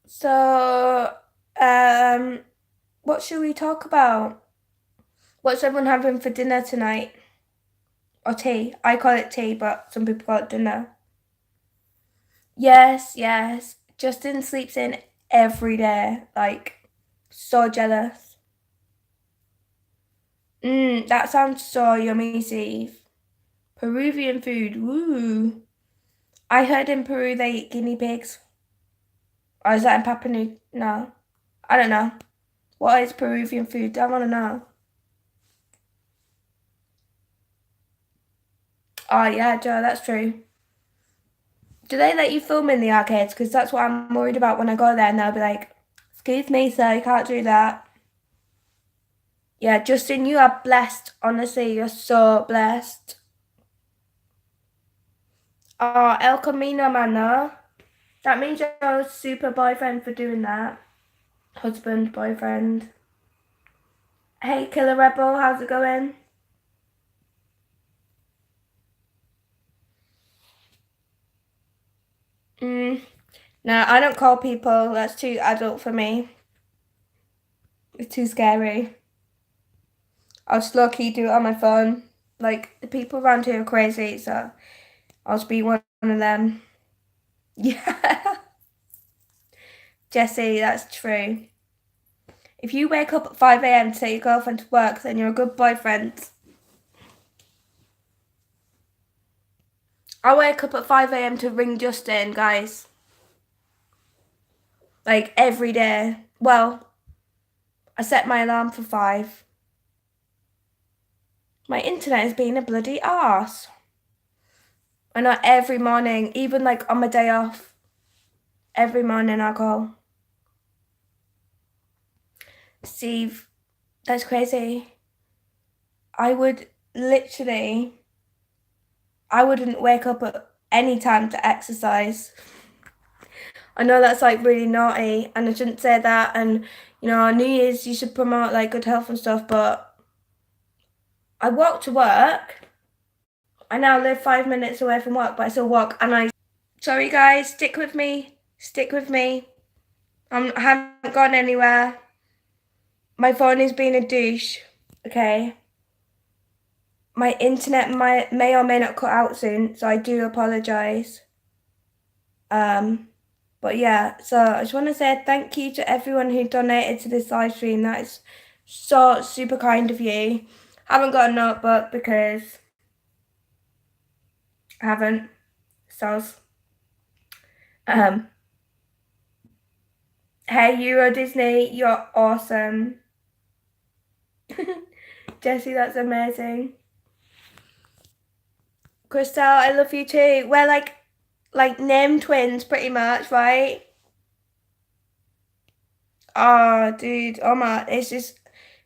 So, what should we talk about? What's everyone having for dinner tonight? Or tea? I call it tea, but some people call it dinner. Yes, yes. Justin sleeps in every day. Like, so jealous. That sounds so yummy, Steve. Peruvian food, woo. I heard in Peru they eat guinea pigs. Or is that in Papua New? No. I don't know. What is Peruvian food? I want to know. Oh yeah, Joe, that's true. Do they let you film in the arcades? Because that's what I'm worried about when I go there, and they'll be like, "Excuse me, sir, you can't do that." Yeah, Justin, you are blessed. Honestly, you're so blessed. Oh, El Camino, man, no. That means you're a super boyfriend for doing that. Husband, boyfriend. Hey, Killer Rebel, how's it going? No, I don't call people. That's too adult for me. It's too scary. I'll just low-key do it on my phone. Like, the people around here are crazy, so I'll just be one of them. Yeah. Jessie, that's true. If you wake up at 5 a.m. to take your girlfriend to work, then you're a good boyfriend. I wake up at 5 a.m. to ring Justin, guys. Like, every day. Well, I set my alarm for 5. My internet is being a bloody arse. I know every morning, even like on my day off, every morning I go, Steve, that's crazy. I wouldn't wake up at any time to exercise. I know that's like really naughty and I shouldn't say that, and you know, New Year's you should promote like good health and stuff, but I walk to work. I now live 5 minutes away from work, but I still walk and sorry guys, stick with me. Stick with me. I haven't gone anywhere. My phone is being a douche. Okay. My internet may or may not cut out soon, so I do apologise. But yeah, so I just want to say thank you to everyone who donated to this live stream. That is so super kind of you. I haven't got a notebook because I haven't. So, hey Euro Disney, you're awesome. Jessie, that's amazing. Crystal, I love you too. We're like name twins pretty much, right? Oh, dude, oh my, it's just,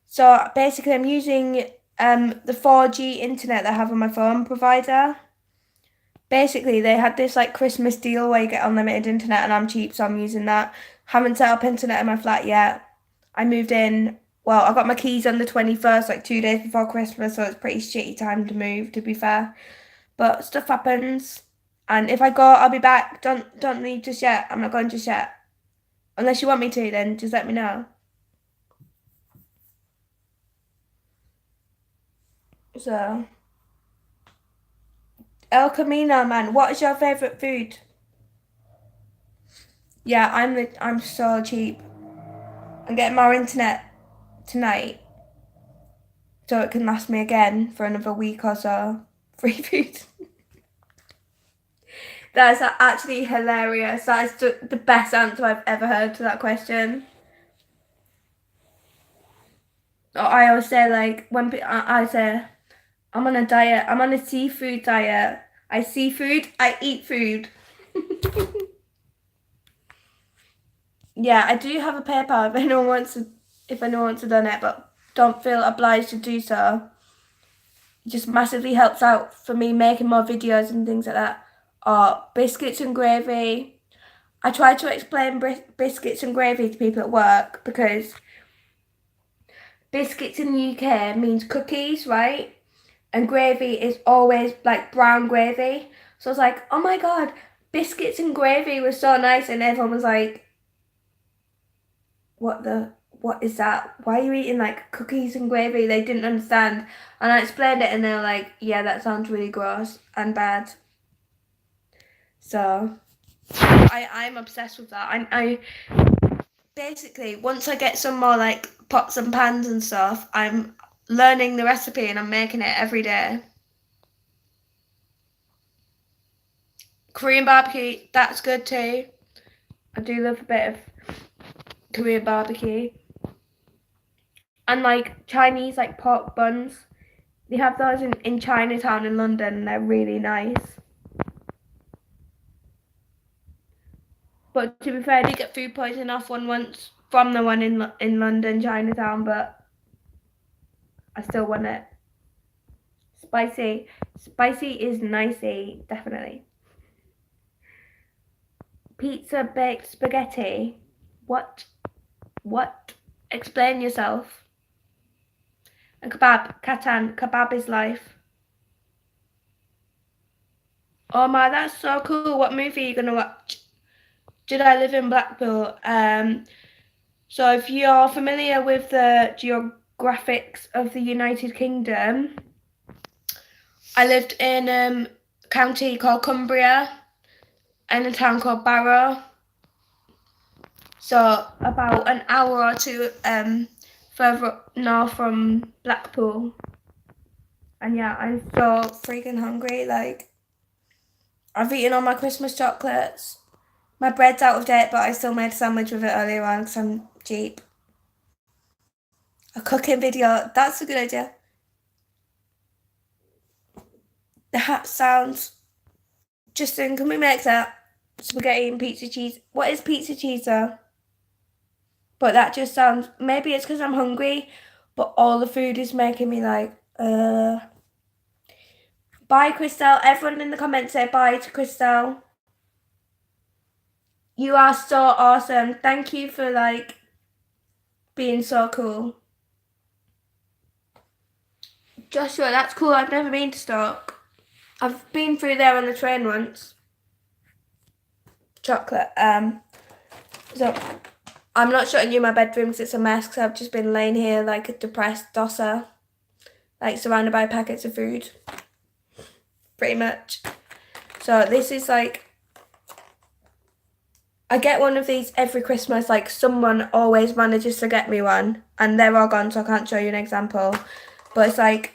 so basically I'm using the 4G internet that I have on my phone provider. Basically, they had this like Christmas deal where you get unlimited internet and I'm cheap, so I'm using that. Haven't set up internet in my flat yet. I moved in, well, I got my keys on the 21st, like 2 days before Christmas, so it's pretty shitty time to move, to be fair. But stuff happens. And if I go, I'll be back. Don't leave just yet. I'm not going just yet. Unless you want me to, then just let me know. So, El Camino, man, what is your favorite food? Yeah, I'm so cheap. I'm getting more internet tonight, so it can last me again for another week or so. Free food. That is actually hilarious. That is the best answer I've ever heard to that question. I always say like when I say I'm on a diet. I'm on a seafood diet. I see food. I eat food. Yeah, I do have a PayPal if anyone wants to donate, but don't feel obliged to do so. It just massively helps out for me making more videos and things like that. Or biscuits and gravy. I try to explain biscuits and gravy to people at work because biscuits in the UK means cookies, right? And gravy is always like brown gravy. So I was like, oh my god, biscuits and gravy was so nice, and everyone was like, what is that? Why are you eating like cookies and gravy? They didn't understand. And I explained it and they were like, yeah, that sounds really gross and bad. So I'm obsessed with that. I basically once I get some more like pots and pans and stuff, I'm learning the recipe and I'm making it every day. Korean barbecue, that's good too. I do love a bit of Korean barbecue. And like Chinese like pork buns. They have those in Chinatown in London and they're really nice. But to be fair, I did get food poisoning off one once from the one in London, Chinatown, but I still want it. Spicy. Spicy is nicey, definitely. Pizza, baked spaghetti. What? What? Explain yourself. And kebab. Katan. Kebab is life. Oh my, that's so cool. What movie are you gonna watch? Did I live in Blackpool? So if you're familiar with the geographics of the United Kingdom, I lived in a county called Cumbria and a town called Barrow. So about an hour or two further up north from Blackpool. And yeah, I'm so freaking hungry. Like, I've eaten all my Christmas chocolates. My bread's out of date, but I still made a sandwich with it earlier on because I'm cheap. A cooking video, that's a good idea. The hat sounds. Justin, can we make that? Spaghetti and pizza cheese. What is pizza cheese though? But that just sounds. Maybe it's because I'm hungry, but all the food is making me like, Bye, Crystal. Everyone in the comments say bye to Crystal. You are so awesome. Thank you for like being so cool. Joshua, that's cool. I've never been to Stoke. I've been through there on the train once. Chocolate. So I'm not showing you my bedroom because it's a mess because I've just been laying here like a depressed dosser, like surrounded by packets of food. Pretty much. So this is like, I get one of these every Christmas. Like someone always manages to get me one and they're all gone, so I can't show you an example. But it's like,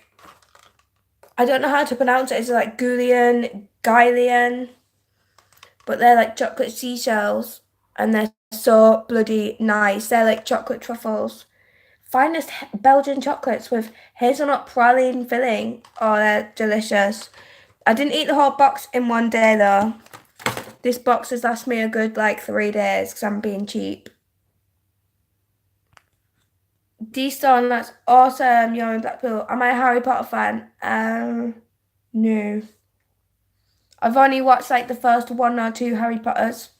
I don't know how to pronounce it. It's like Guylian, but they're like chocolate seashells and they're so bloody nice. They're like chocolate truffles. Finest Belgian chocolates with hazelnut praline filling. Oh, they're delicious. I didn't eat the whole box in one day though. This box has lasted me a good like 3 days because I'm being cheap. D-Stone, that's awesome. You're in Blackpool. Am I a Harry Potter fan? No. I've only watched like the first 1 or 2 Harry Potters.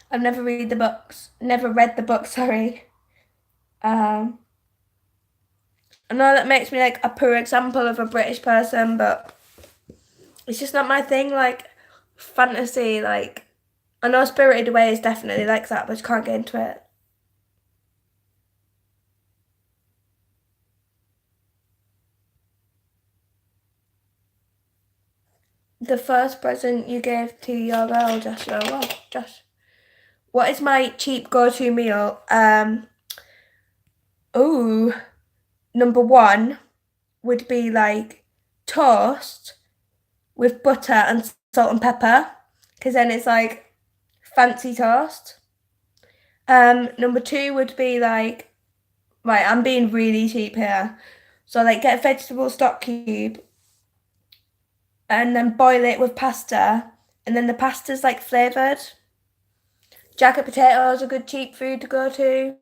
I've never read the books. Never read the book, sorry. I know that makes me like a poor example of a British person, but it's just not my thing. Like fantasy, like I know Spirited Away is definitely like that, but I just can't get into it. The first present you gave to your girl, Joshua. Well, Josh. What is my cheap go-to meal? Oh, number 1 would be like toast with butter and salt and pepper, because then it's like fancy toast. Number 2 would be like, right, I'm being really cheap here. So like get a vegetable stock cube and then boil it with pasta, and then the pasta's like flavoured. Jacket potatoes are good cheap food to go to.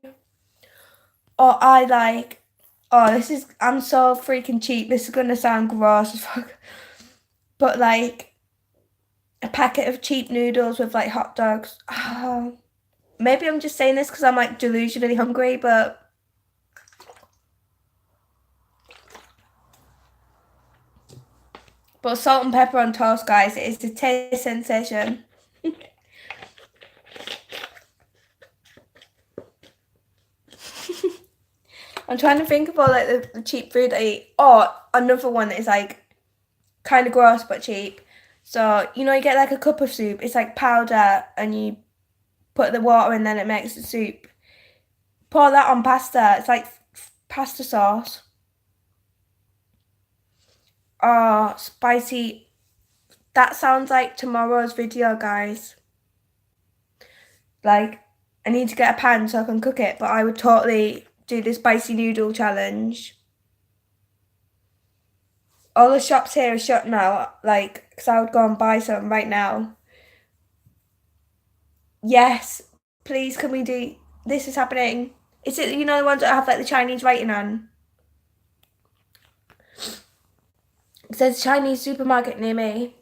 Or I like, I'm so freaking cheap. This is gonna sound gross as fuck. But like a packet of cheap noodles with like hot dogs. Oh, maybe I'm just saying this because I'm like delusionally hungry, but salt and pepper on toast, guys, it is a taste sensation. I'm trying to think of all like the cheap food I eat. Oh, another one that is like kind of gross but cheap. So, you know, you get like a cup of soup. It's like powder and you put the water in, then it makes the soup. Pour that on pasta. It's like pasta sauce. Oh, spicy. That sounds like tomorrow's video, guys. Like, I need to get a pan so I can cook it, but I would totally do the spicy noodle challenge. All the shops here are shut now, like, because I would go and buy some right now. Yes, please, can we do, this is happening. Is it, you know, the ones that have like the Chinese writing on? It says Chinese supermarket near me.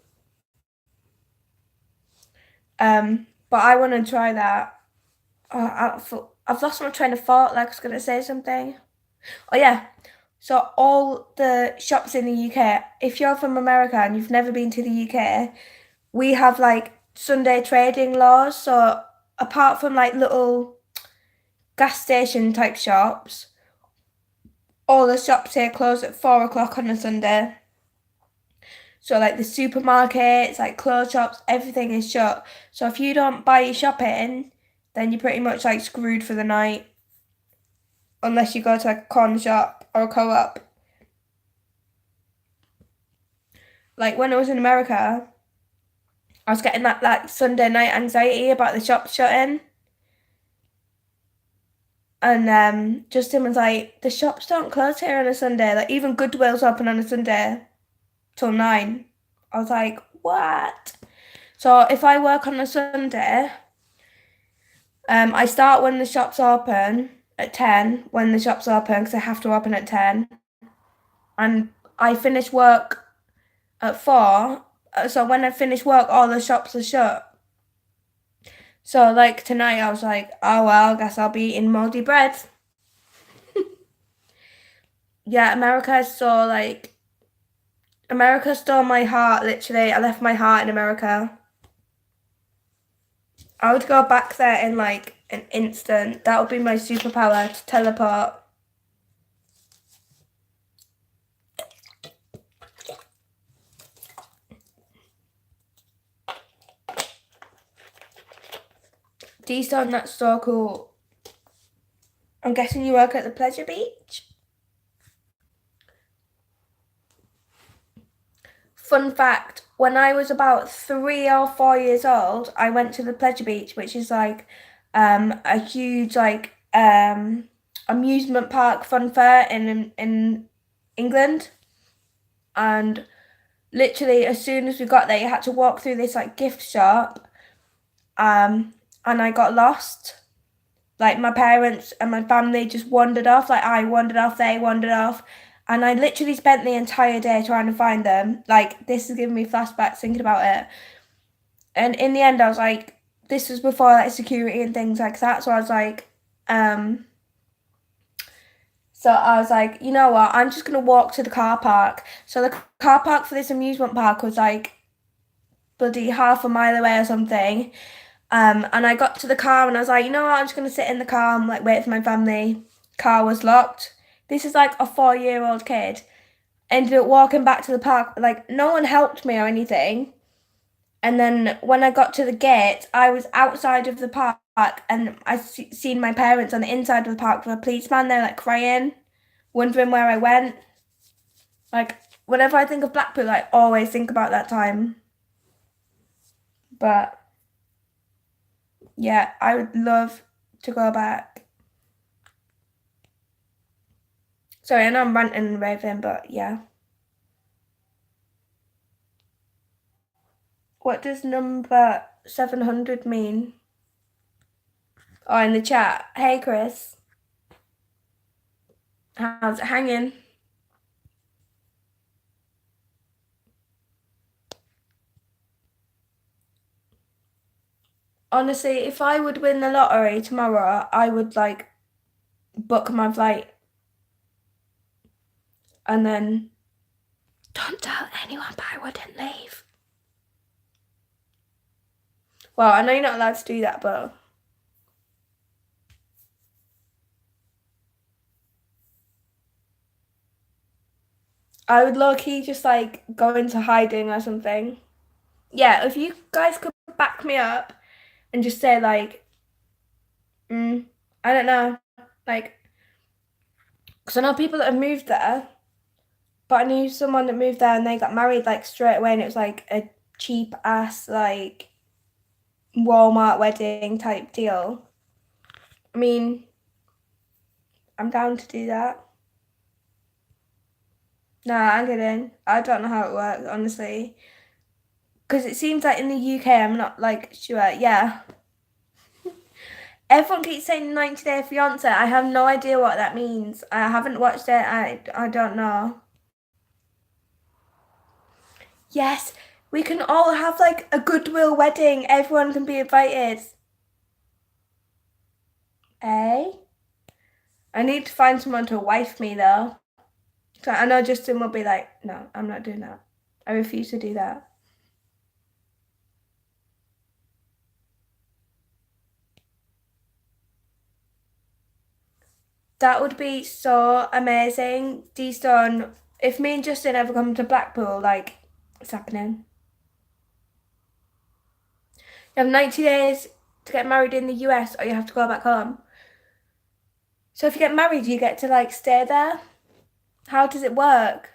But I want to try that. I've lost my train of thought, like I was going to say something. Oh yeah, so all the shops in the UK, if you're from America and you've never been to the UK, we have like Sunday trading laws. So apart from like little gas station type shops, all the shops here close at 4 o'clock on a Sunday. So like the supermarkets, like clothes shops, everything is shut. So if you don't buy your shopping, then you're pretty much like screwed for the night. Unless you go to like a corner shop or a co-op. Like when I was in America, I was getting that like Sunday night anxiety about the shops shutting. And Justin was like, the shops don't close here on a Sunday. Like even Goodwill's open on a Sunday till 9. I was like, what? So if I work on a Sunday, I start when the shops open at 10, when the shops open, because I have to open at 10. And I finish work at 4. So when I finish work, all the shops are shut. So like tonight, I was like, oh well, I guess I'll be eating moldy bread. Yeah, America stole my heart, literally. I left my heart in America. I would go back there in like an instant. That would be my superpower, to teleport. D-Stone, that's so cool. I'm guessing you work at the Pleasure Beach? Fun fact, when I was about 3 or 4 years old, I went to the Pleasure Beach, which is like a huge like amusement park fun fair in England. And literally as soon as we got there, you had to walk through this like gift shop. And I got lost. Like my parents and my family just wandered off. Like I wandered off, they wandered off. And I literally spent the entire day trying to find them. Like this is giving me flashbacks thinking about it. And in the end I was like, this was before like security and things like that. So I was like, you know what, I'm just gonna walk to the car park. So the car park for this amusement park was like bloody half a mile away or something. And I got to the car and I was like, you know what, I'm just gonna sit in the car and like wait for my family. Car was locked. This is like a 4-year-old kid. Ended up walking back to the park, like no one helped me or anything. And then when I got to the gate, I was outside of the park and seen my parents on the inside of the park with a policeman. They're like crying, wondering where I went. Like whenever I think of Blackpool, I always think about that time. But yeah, I would love to go back. Sorry, I know I'm ranting and raving, but yeah. What does number 700 mean? Oh, in the chat. Hey, Chris. How's it hanging? Honestly, if I would win the lottery tomorrow, I would like book my flight. And then don't tell anyone, but I wouldn't leave. Well, I know you're not allowed to do that, but I would low-key just like go into hiding or something. Yeah, if you guys could back me up and just say like, I don't know, like, because I know people that have moved there, but I knew someone that moved there and they got married like straight away, and it was like a cheap ass like Walmart wedding type deal. I mean, I'm down to do that. Nah, I'm kidding. I don't know how it works, honestly. Because it seems like in the UK, I'm not like sure. Yeah. Everyone keeps saying 90 Day Fiance. I have no idea what that means. I haven't watched it. I don't know. Yes, we can all have like a goodwill wedding. Everyone can be invited. Eh? I need to find someone to wife me though. So I know Justin will be like, no, I'm not doing that. I refuse to do that. That would be so amazing. D-Stone, if me and Justin ever come to Blackpool, like, it's happening. You have 90 days to get married in the US or you have to go back home. So if you get married, you get to like stay there. How does it work?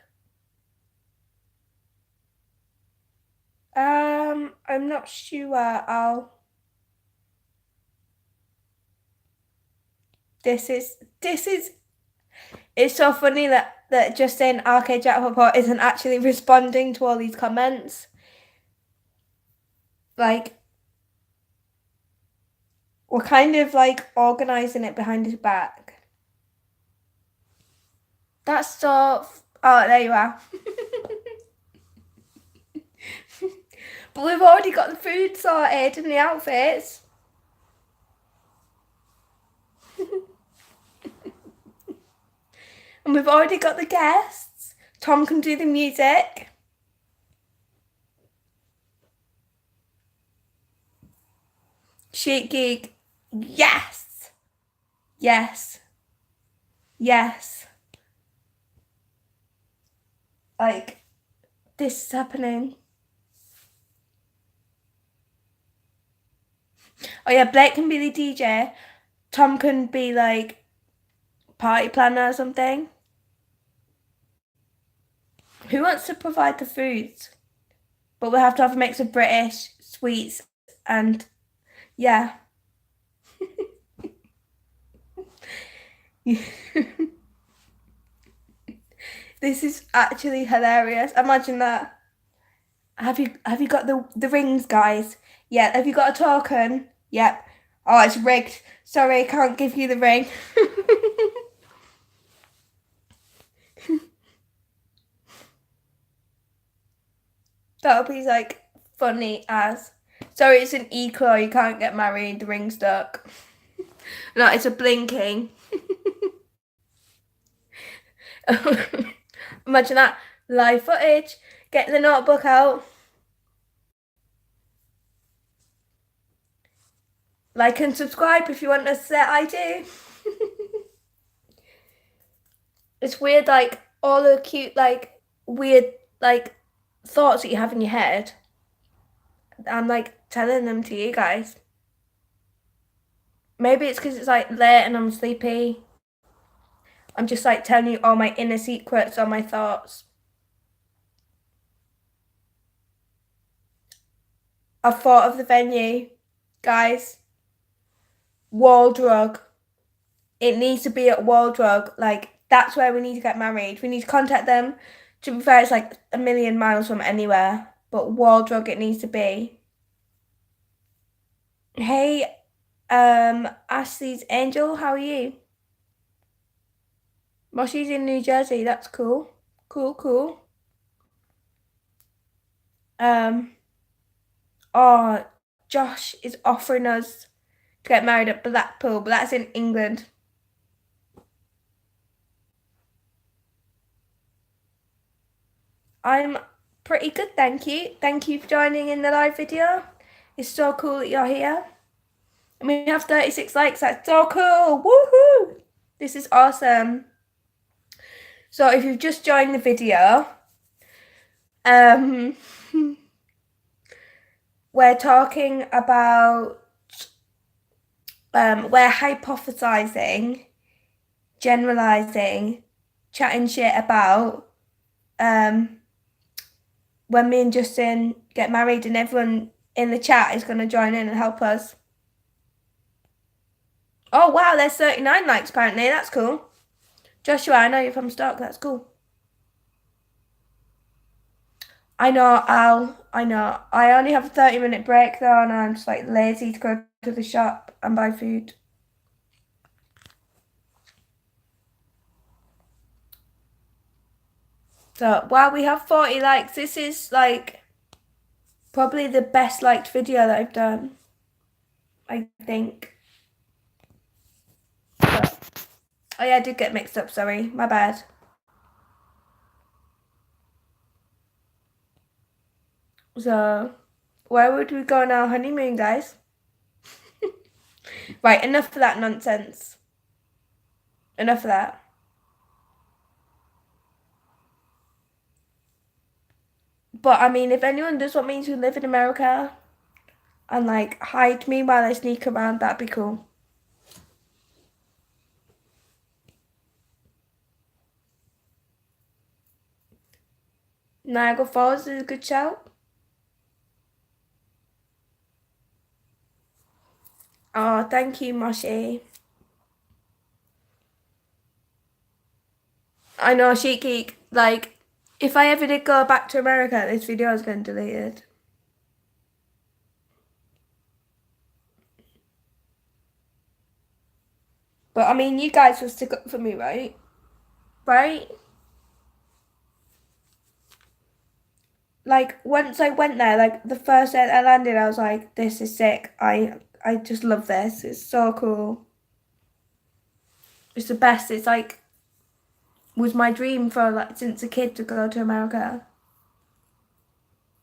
I'm not sure. This is it's so funny that just saying Arcade Jack Report isn't actually responding to all these comments. Like we're kind of like organizing it behind his back. That's so. Oh, there you are. But we've already got the food sorted and the outfits. And we've already got the guests. Tom can do the music. Shake gig. Yes. Yes. Yes. Like, this is happening. Oh yeah, Blake can be the DJ. Tom can be like party planner or something. Who wants to provide the foods? But we'll have to have a mix of British, sweets, and yeah. This is actually hilarious. Imagine that. Have you got the rings, guys? Yeah. Have you got a token? Yep. Oh, it's rigged. Sorry, can't give you the ring. That'll be like funny as. Sorry, it's an eco. You can't get married. The ring's stuck. No, it's a blinking. Imagine that live footage. Get the notebook out. Like and subscribe if you want us to say I do. It's weird, like all the cute, like weird, like thoughts that you have in your head. I'm like telling them to you guys. Maybe it's because it's like late and I'm sleepy. I'm just like telling you all my inner secrets or my thoughts. I've thought of the venue, guys. Waldrug. It needs to be at Waldrug. Like that's where we need to get married. We need to contact them. To be fair, it's like a million miles from anywhere, but Waldrug it needs to be. Hey, Ashley's Angel, how are you? Well, she's in New Jersey. That's cool. Cool. Oh, Josh is offering us to get married at Blackpool, but that's in England. I'm pretty good, thank you. Thank you for joining in the live video. It's so cool that you're here. And we have 36 likes. That's so cool. Woohoo! This is awesome. So if you've just joined the video, we're talking about we're hypothesizing, generalizing, chatting shit about when me and Justin get married, and everyone in the chat is going to join in and help us. Oh wow, there's 39 likes apparently. That's cool. Joshua, I know you're from Stock. That's cool. I know, Al. I know. I only have a 30-minute break though, and I'm just like lazy to go to the shop and buy food. So while we have 40 likes, this is like probably the best liked video that I've done, I think. So, oh yeah, I did get mixed up, sorry, my bad. So where would we go on our honeymoon, guys? Right, enough of that nonsense. Enough of that. But I mean, if anyone does want me to live in America and like hide me while I sneak around, that'd be cool. Niagara Falls is a good shout. Oh, thank you, Moshi. I know, Sheet Geek. Like, if I ever did go back to America, this video is getting deleted. But I mean, you guys will stick up for me, right? Right? Like, once I went there, like the first day I landed, I was like, this is sick. I just love this. It's so cool. It's the best. It's like was my dream for like since a kid to go to America.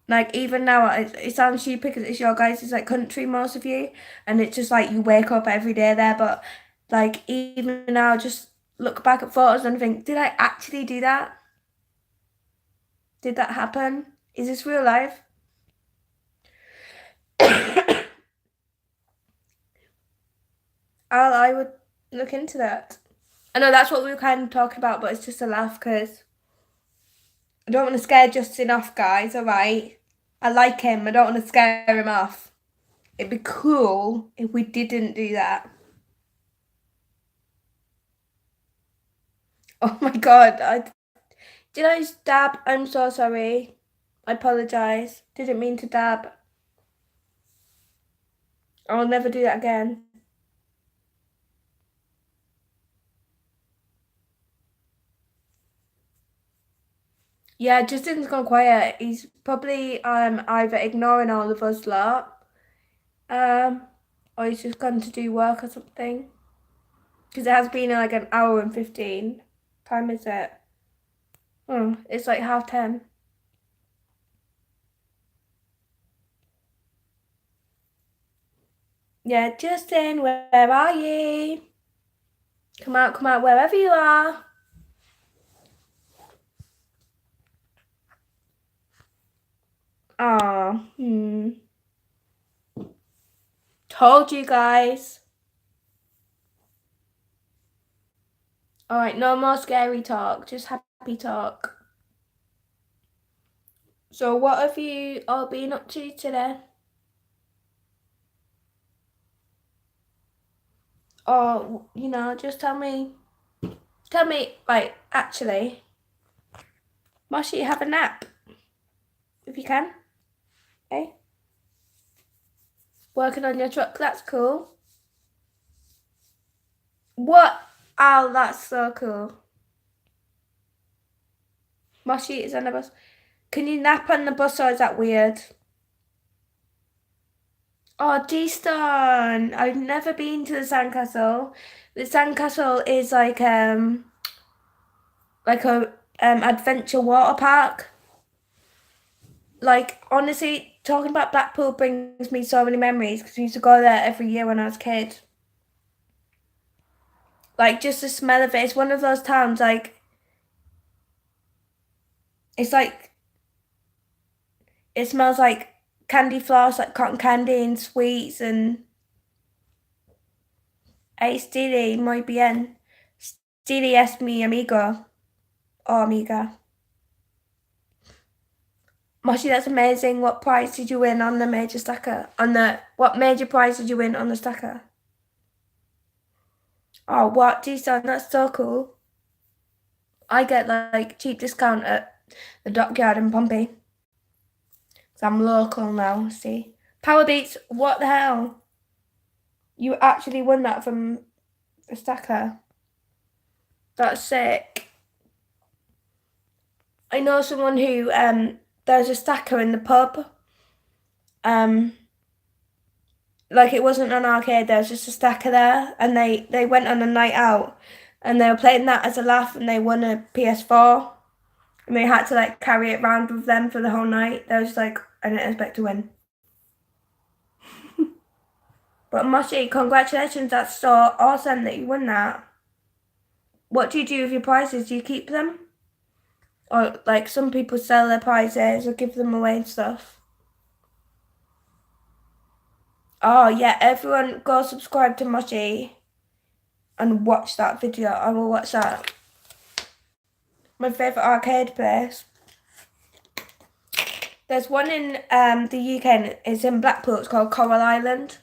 Like even now, it sounds stupid because it's your guys' like country, most of you, and it's just like you wake up every day there. But like even now, just look back at photos and think, did I actually do that? Did that happen? Is this real life? I would look into that. I know that's what we were kind of talking about, but it's just a laugh because I don't want to scare Justin off, guys. All right, I like him. I don't want to scare him off. It'd be cool if we didn't do that. Oh my god, did I dab? I'm so sorry. I apologise. Didn't mean to dab. I'll never do that again. Yeah, Justin's gone quiet. He's probably either ignoring all of us lot, um, or he's just gone to do work or something. Because it has been like an hour and 15. Time is it? Oh, it's like 10:30. Yeah, Justin, where are you? Come out, wherever you are. Ah, Told you guys. Alright, no more scary talk, just happy talk. So what have you all been up to today? Or, just tell me. Tell me, like, actually, Moshi, have a nap. If you can. Okay? Working on your truck, that's cool. What? Oh, that's so cool. Moshi is on the bus. Can you nap on the bus or is that weird? Oh, D-Stone. I've never been to the sandcastle. The sandcastle is like a adventure water park. Like honestly, talking about Blackpool brings me so many memories because we used to go there every year when I was a kid. Like just the smell of it. It's one of those towns like it's like it smells like candy floss, like cotton candy and sweets and hey Steely, muy bien. Steely es mi amigo or amiga. Moshi, that's amazing. What prize did you win on the major stacker? What major prize did you win on the stacker? Oh, what? Decent. That's so cool. I get like cheap discount at the dockyard in Pompey. So I'm local now, see. Power Beats, what the hell? You actually won that from a stacker. That's sick. I know someone who there's a stacker in the pub. Like it wasn't an arcade, there was just a stacker there and they went on a night out and they were playing that as a laugh and they won a PS4 and they had to like carry it around with them for the whole night. They was like, I didn't expect to win. But Moshi, congratulations, that's so awesome that you won that. What do you do with your prizes? Do you keep them? Or like some people sell their prizes or give them away and stuff. Oh yeah, everyone go subscribe to Moshi and watch that video. I will watch that. My favourite arcade place. There's one in the UK and it's in Blackpool. It's called Coral Island.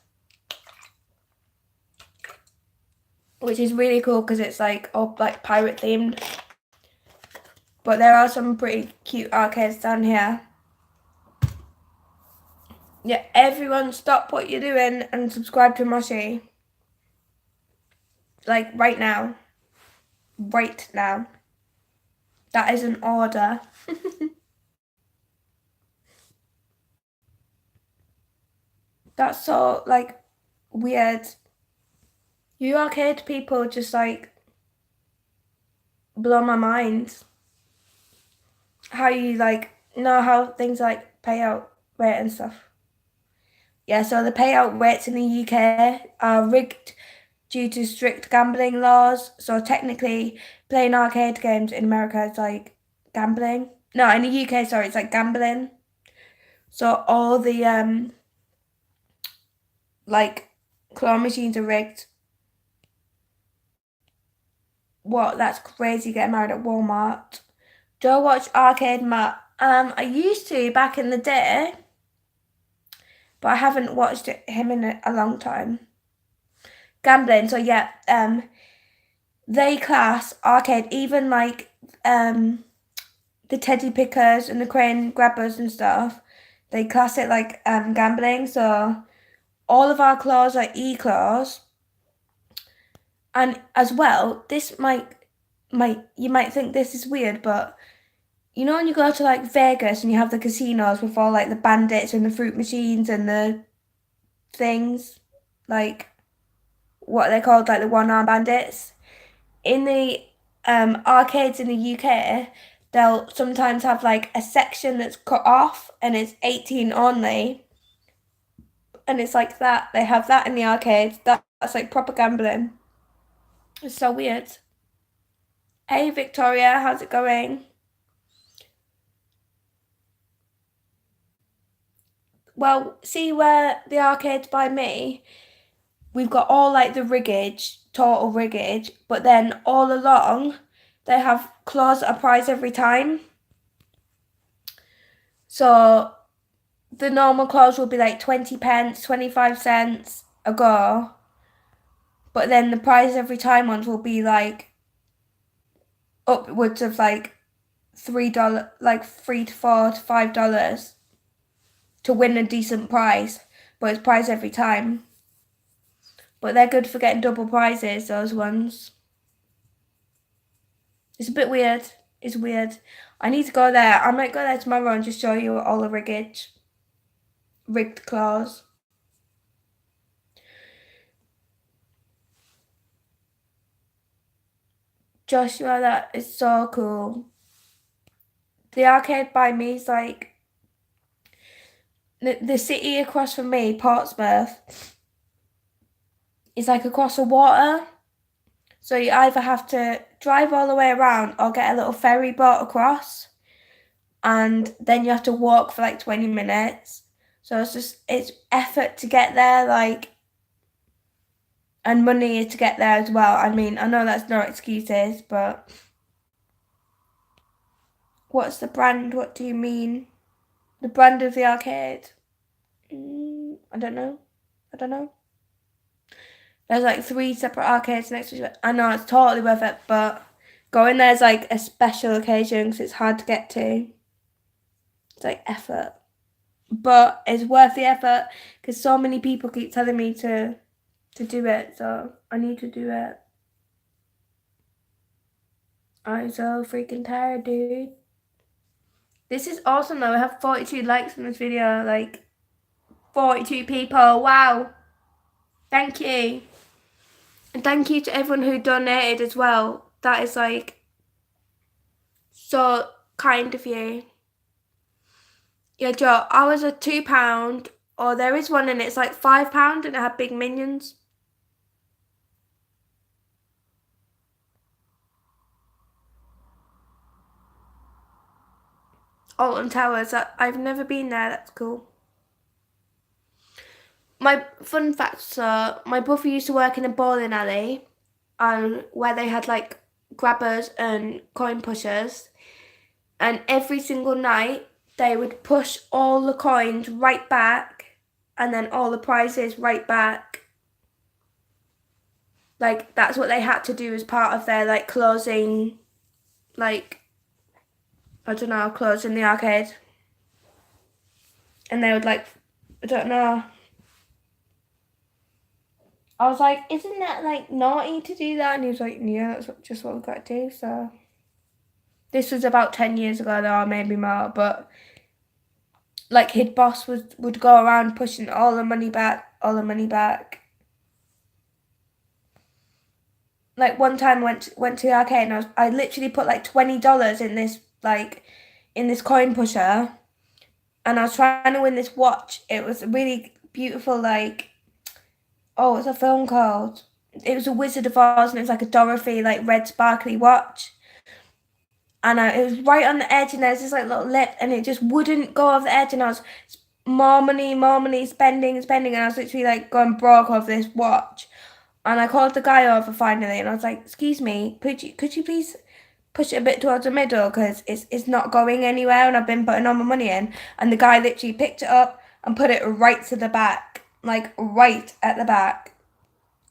Which is really cool because it's like all like pirate themed. But there are some pretty cute arcades down here. Yeah, everyone stop what you're doing and subscribe to Moshi. Like right now. Right now. That is an order. That's so like weird. You arcade people just like blow my mind. How you like know how things like payout rate and stuff. Yeah, so the payout rates in the UK are rigged due to strict gambling laws. So technically, playing arcade games in America is like gambling. No, in the UK, sorry, it's like gambling. So all the like claw machines are rigged. What? That's crazy. Getting married at Walmart. Do I watch Arcade Matt? I used to back in the day, but I haven't watched him in a long time. Gambling. So yeah, they class arcade even like the teddy pickers and the crane grabbers and stuff. They class it like gambling. So all of our claws are e-claws, and as well, this might you might think this is weird, but you know when you go to like Vegas and you have the casinos with all like the bandits and the fruit machines and the things, like what are they called, like the one-arm bandits? In the arcades in the UK, they'll sometimes have like a section that's cut off and it's 18 only. And it's like that. They have that in the arcades. That's like proper gambling. It's so weird. Hey Victoria, how's it going? Well, see where the arcade's by me, we've got all like the riggage, total riggage, but then all along they have claws at a price every time. So the normal claws will be like 20 pence, 25 cents a go. But then the prize every time ones will be like upwards of like $3, like $3 to $4 to $5 to win a decent prize. But it's prize every time. But they're good for getting double prizes, those ones. It's a bit weird. It's weird. I need to go there. I might go there tomorrow and just show you all the riggage. Rigged claws. Joshua, that is so cool. The arcade by me is like the city across from me, Portsmouth, is like across the water. So you either have to drive all the way around or get a little ferry boat across. And then you have to walk for like 20 minutes. So it's effort to get there, like, and money to get there as well. I mean, I know that's no excuses, but what's the brand? What do you mean? The brand of the arcade? I don't know. I don't know. There's like 3 separate arcades next to each other. I know it's totally worth it, but going there's like a special occasion because it's hard to get to. It's like effort. But it's worth the effort because so many people keep telling me to do it, so I need to do it. I'm so freaking tired, dude. This is awesome though. I have 42 likes on this video, like 42 people. Wow. Thank you. And thank you to everyone who donated as well. That is like so kind of you. Yeah, Joe, ours are £2, or there is one and it's like £5 and it had big minions. Alton Towers. I've never been there. That's cool. My fun facts are my brother used to work in a bowling alley, and where they had like grabbers and coin pushers, and every single night they would push all the coins right back, and then all the prizes right back. Like that's what they had to do as part of their like closing, like I don't know, closing the arcade. And they would like, I don't know. I was like, isn't that like naughty to do that? And he was like, yeah, that's just what we've got to do. So this was about 10 years ago though, or maybe more, but like his boss would go around pushing all the money back, all the money back. Like one time went to the arcade and I literally put like $20 in this coin pusher, and I was trying to win this watch. It was a really beautiful like, oh, what's a film called? It was a Wizard of Oz, and it was like a Dorothy like red sparkly watch. And it was right on the edge, and there's this like little lip, and it just wouldn't go off the edge, and I was more money, spending, and I was literally like going broke over this watch. And I called the guy over finally, and I was like, "Excuse me, could you please push it a bit towards the middle because it's not going anywhere, and I've been putting all my money in." And the guy literally picked it up and put it right to the back, like right at the back.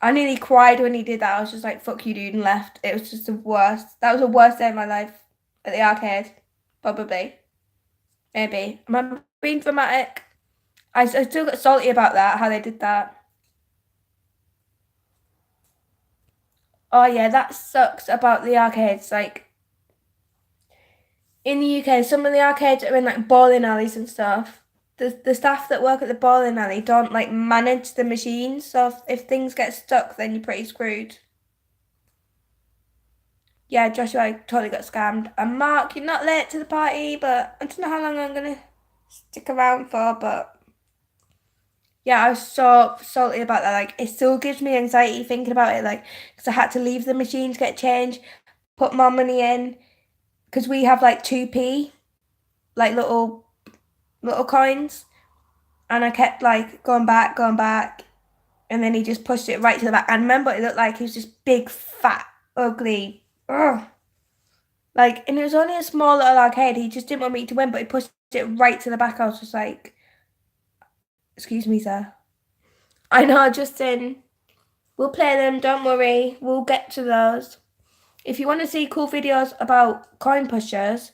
I nearly cried when he did that. I was just like, "Fuck you, dude," and left. It was just the worst. That was the worst day of my life at the arcade, probably, maybe. Am I being dramatic? I still got salty about that. How they did that. Oh yeah, that sucks about the arcades. Like in the UK, some of the arcades are in like bowling alleys and stuff. The staff that work at the bowling alley don't like manage the machines, so if things get stuck, then you're pretty screwed. Yeah, Joshua, I totally got scammed. And Mark, you're not late to the party, but I don't know how long I'm gonna stick around for, but yeah, I was so salty about that. Like, it still gives me anxiety thinking about it, like, because I had to leave the machines, get changed, put more money in, because we have like 2p, like little coins, and I kept like going back, and then he just pushed it right to the back. And remember, it looked like he was just big, fat, ugly. Ugh. Like, and it was only a small little arcade. He just didn't want me to win, but he pushed it right to the back. I was just like, excuse me, sir. I know, Justin. We'll play them, don't worry. We'll get to those. If you want to see cool videos about coin pushers,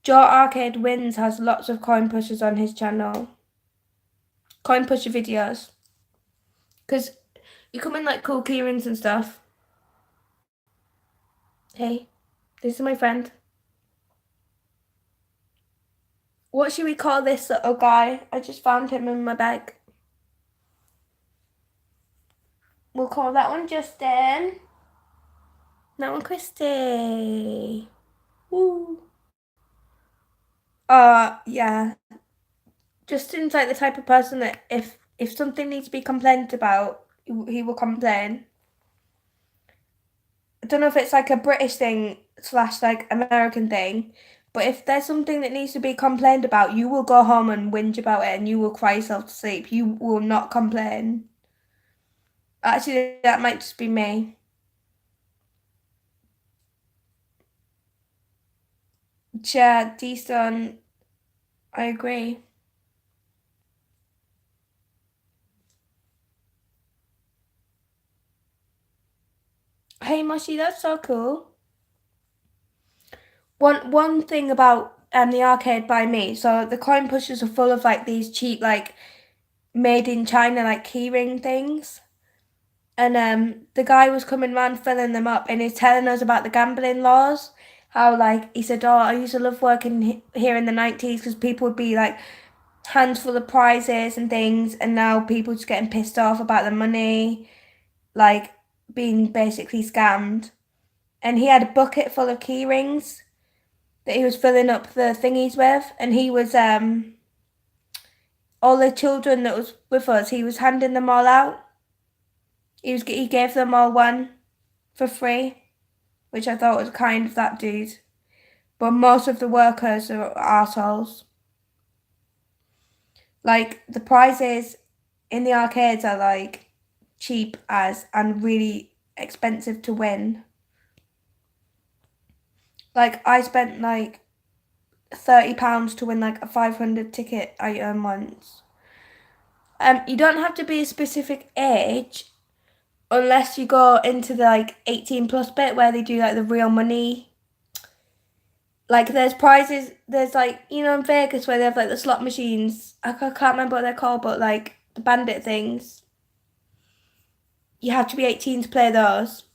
Joe Arcade Wins has lots of coin pushers on his channel. Coin pusher videos. Because you come in like cool keyrings and stuff. Hey, this is my friend. What should we call this little guy? I just found him in my bag. We'll call that one Justin. That one Christy. Woo. Yeah. Justin's like the type of person that if something needs to be complained about, he will complain. I don't know if it's like a British thing slash like American thing, but if there's something that needs to be complained about, you will go home and whinge about it and you will cry yourself to sleep. You will not complain. Actually, that might just be me. Yeah, decent. I agree. Hey, Moshi, that's so cool. One thing about the arcade by me, so the coin pushers are full of like these cheap like made in China like keyring things. And the guy was coming round filling them up, and he's telling us about the gambling laws. How like he said, "Oh, I used to love working here in the 90s because people would be like hands full of prizes and things, and now people just getting pissed off about the money, like being basically scammed." And he had a bucket full of key rings that he was filling up the thingies with, and he was all the children that was with us, he was handing them all out. He gave them all one for free, which I thought was kind of that dude. but most of the workers are arseholes. Like the prizes in the arcades are like cheap as and really expensive to win. Like I spent like £30 to win like a 500 ticket item once. You don't have to be a specific age unless you go into the like 18 plus bit where they do like the real money. Like there's prizes, there's like, you know, in Vegas where they have like the slot machines. I can't remember what they're called, but like the bandit things. You have to be 18 to play those.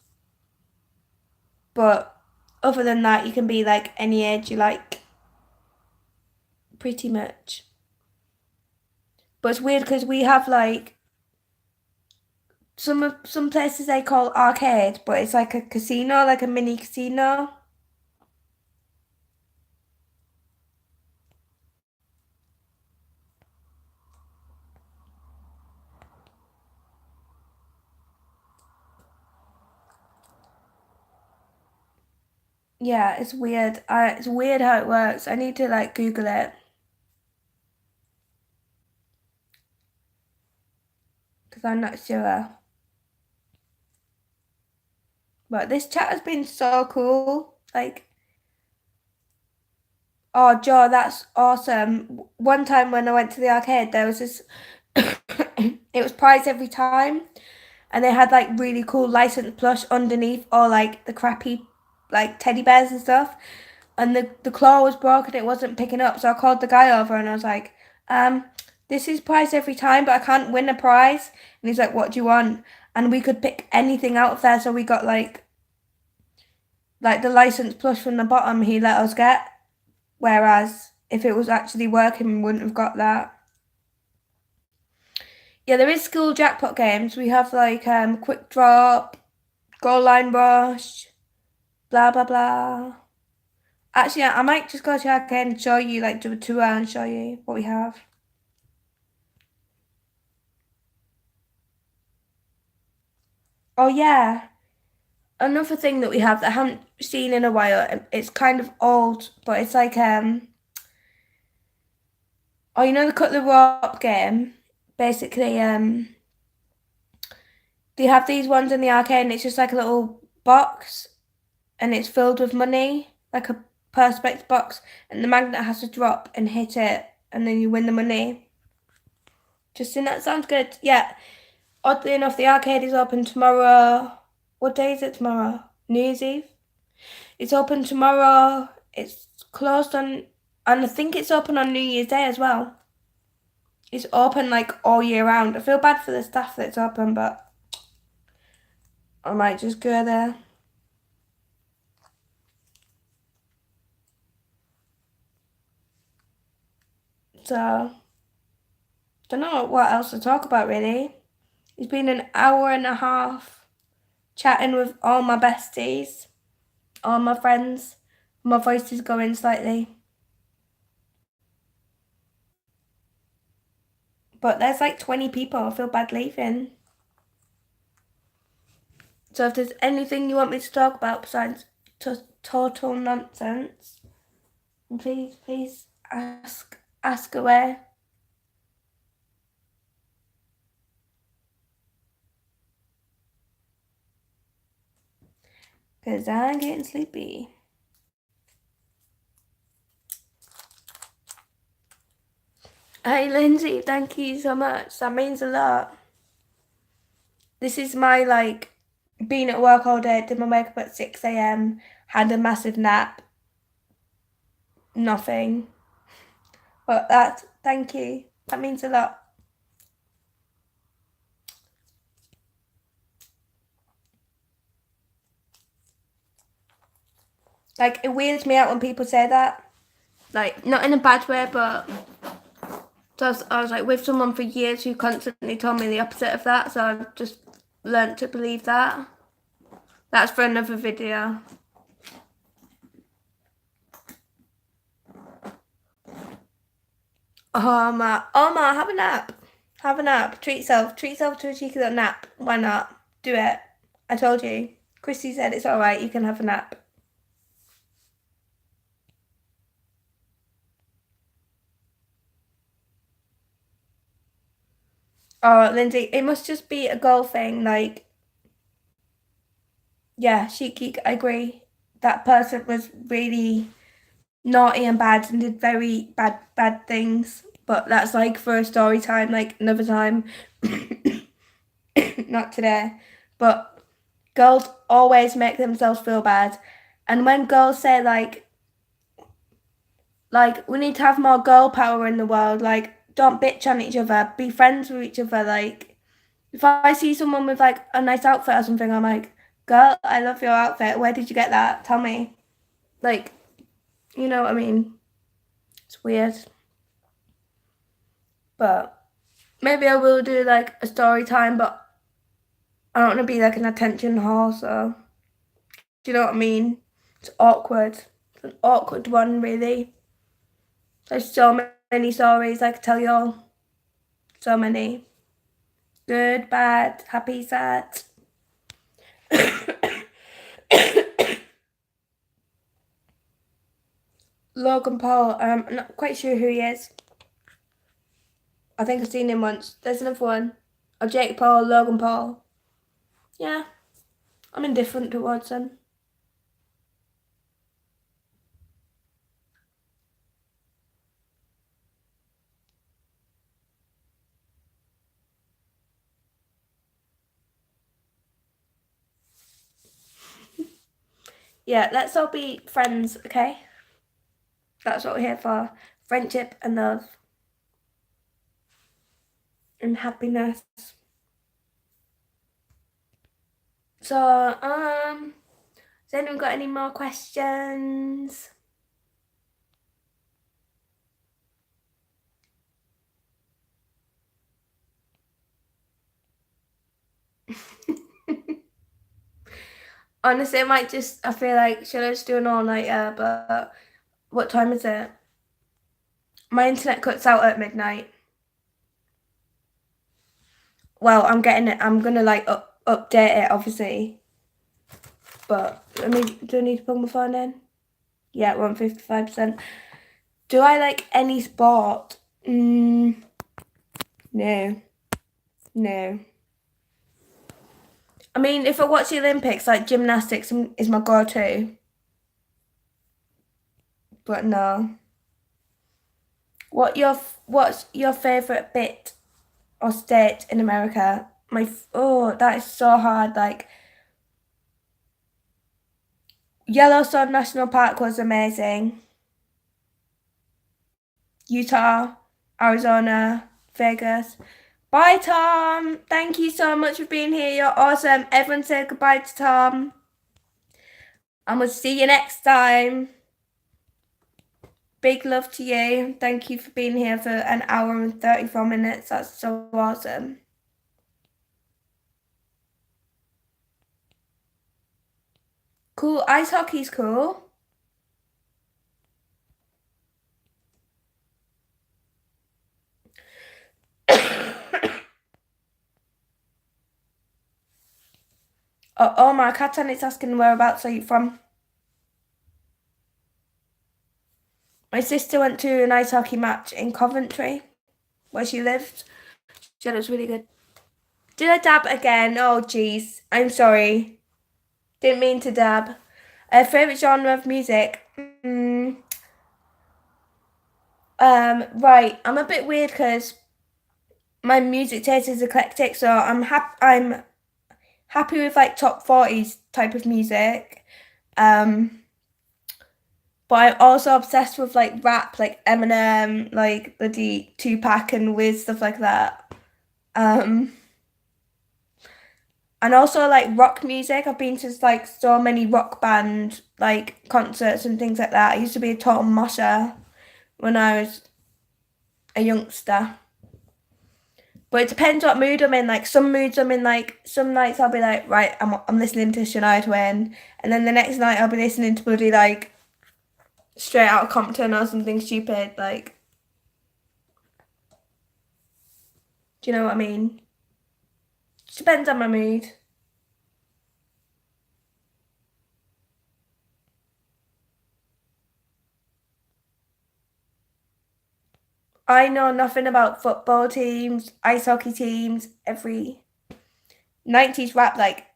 But other than that, you can be like any age you like. Pretty much. But it's weird because we have like some places they call arcade, but it's like a casino, like a mini casino. Yeah, it's weird. It's weird how it works. I need to like Google it because I'm not sure. But this chat has been so cool. Like, oh, Joe, that's awesome. One time when I went to the arcade, there was this. It was prize every time, and they had like really cool licensed plush underneath, or like the crappy, like teddy bears and stuff. And the claw was broken, it wasn't picking up. So I called the guy over and I was like, this is prize every time, but I can't win a prize. And he's like, what do you want? And we could pick anything out of there. So we got like the license plush from the bottom he let us get. Whereas if it was actually working, we wouldn't have got that. Yeah, there is school jackpot games. We have like quick drop, goal line rush, blah blah blah. Actually, I might just go to arcade and show you, like do a tour and show you what we have. Oh yeah, another thing that we have that I haven't seen in a while. It's kind of old, but it's like oh, you know the cut the rope game. Basically, they have these ones in the arcade, and it's just like a little box, and it's filled with money, like a perspex box, and the magnet has to drop and hit it, and then you win the money. Just think that sounds good. Yeah. Oddly enough, the arcade is open tomorrow. What day is it tomorrow? New Year's Eve? It's open tomorrow. It's closed on, and I think it's open on New Year's Day as well. It's open like all year round. I feel bad for the staff that's open, but I might just go there. So, don't know what else to talk about really. It's been an hour and a half chatting with all my besties, all my friends. My voice is going slightly. But there's like 20 people. I feel bad leaving. So if there's anything you want me to talk about besides total nonsense, please ask away. Because I'm getting sleepy. Hey Lindsay, thank you so much. That means a lot. This is my like being at work all day, did my makeup at 6 a.m., had a massive nap, nothing. But thank you. That means a lot. Like it weirds me out when people say that. Like not in a bad way, but so I was like with someone for years who constantly told me the opposite of that, so I've just learnt to believe that. That's for another video. Oh ma, have a nap. Have a nap. Treat yourself. Treat yourself to a cheeky little nap. Why not? Do it. I told you. Christy said it's alright, you can have a nap. Oh, Lindsay, it must just be a girl thing. Like, yeah, Shiki, I agree. That person was really naughty and bad and did very bad things. But that's like for a story time, like another time. Not today. But girls always make themselves feel bad. And when girls say like we need to have more girl power in the world, like don't bitch on each other, be friends with each other. Like if I see someone with like a nice outfit or something, I'm like, girl, I love your outfit. Where did you get that? Tell me. Like, you know what I mean? It's weird. But maybe I will do like a story time, but I don't want to be like an attention whore, so do you know what I mean? It's awkward. It's an awkward one, really. There's so many stories I could tell you all. So many. Good, bad, happy, sad. Logan Paul, I'm not quite sure who he is. I think I've seen him once. There's another one. Oh, Jake Paul, Logan Paul. Yeah, I'm indifferent towards them. Yeah, let's all be friends, okay? That's what we're here for. Friendship and love and happiness. So, has anyone got any more questions? Honestly, I feel like, should I just do an all-nighter? But what time is it? My internet cuts out at midnight. Well, I'm gonna like update it, obviously. But do I need to plug my phone in? Yeah, we're on 55%. Do I like any sport? No. No. I mean, if I watch the Olympics, like gymnastics is my go-to. But no. What's your favorite bit or state in America? That is so hard. Like Yellowstone National Park was amazing. Utah, Arizona, Vegas. Bye, Tom. Thank you so much for being here. You're awesome. Everyone say goodbye to Tom. And we'll see you next time. Big love to you. Thank you for being here for an hour and 34 minutes. That's so awesome. Cool. Ice hockey's cool. Oh, my Katan is asking whereabouts are you from? My sister went to an ice hockey match in Coventry, where she lived. She said it was really good. Did I dab again? Oh, jeez. I'm sorry. Didn't mean to dab. Favorite genre of music? Right. I'm a bit weird because my music taste is eclectic, so I'm happy with like top 40s type of music. But I'm also obsessed with like rap, like Eminem, like the Tupac and Wiz, stuff like that. Um, and also like rock music. I've been to like so many rock band like concerts and things like that. I used to be a total mosher when I was a youngster. But it depends what mood I'm in. Like some moods I'm in, like some nights I'll be like, right, I'm listening to Shania Twain, and then the next night I'll be listening to bloody like Straight Out of Compton or something stupid. Like, do you know what I mean? Just depends on my mood. I know nothing about football teams, ice hockey teams, every 90s rap. Like,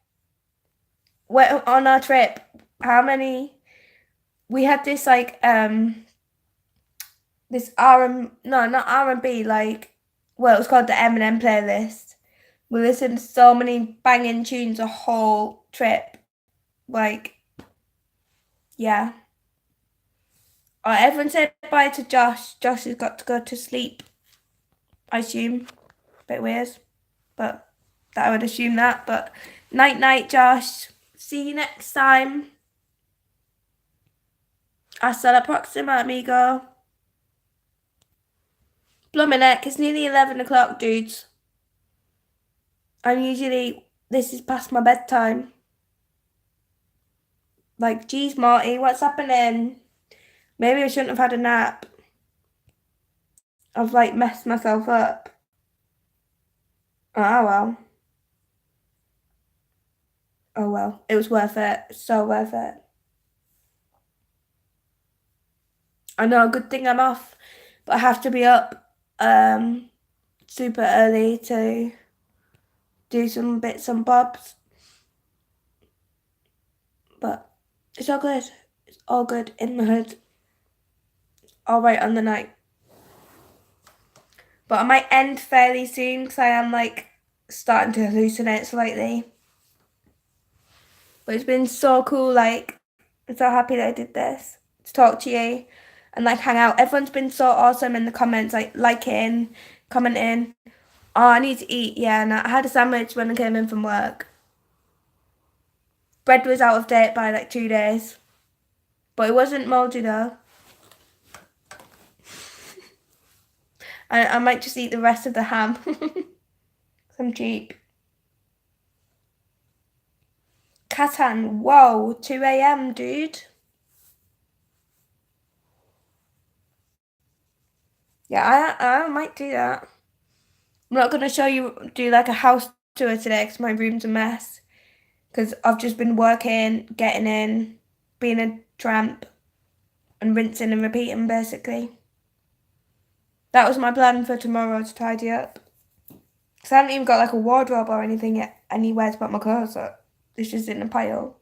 we're on our trip, how many? We had this like this no, not R&B, like, well, it was called the Eminem playlist. We listened to so many banging tunes a whole trip. Like, yeah. Everyone said bye to Josh. Josh has got to go to sleep, I assume. Bit weird, but that I would assume that. But night night, Josh. See you next time. Hasta la próxima, amigo. Blimey neck, it's nearly 11 o'clock, dudes. This is past my bedtime. Like, geez, Marty, what's happening? Maybe I shouldn't have had a nap. I've, like, messed myself up. Oh, well. Oh, well. It was worth it. So worth it. I know, good thing I'm off. But I have to be up super early to do some bits and bobs. But it's all good. It's all good in the hood. All right on the night. But I might end fairly soon because I am like starting to hallucinate slightly. But it's been so cool. Like, I'm so happy that I did this to talk to you and like hang out. Everyone's been so awesome in the comments, like liking, commenting. Oh, I need to eat. Yeah, and I had a sandwich when I came in from work. Bread was out of date by like 2 days. But it wasn't mouldy though. I might just eat the rest of the ham. I'm cheap. Catan, whoa, 2 a.m, dude. Yeah, I might do that. I'm not going to do like a house tour today because my room's a mess. Because I've just been working, getting in, being a tramp, and rinsing and repeating basically. That was my plan for tomorrow, to tidy up. Because I haven't even got like a wardrobe or anything yet, anywhere to put my clothes up. It's just in a pile.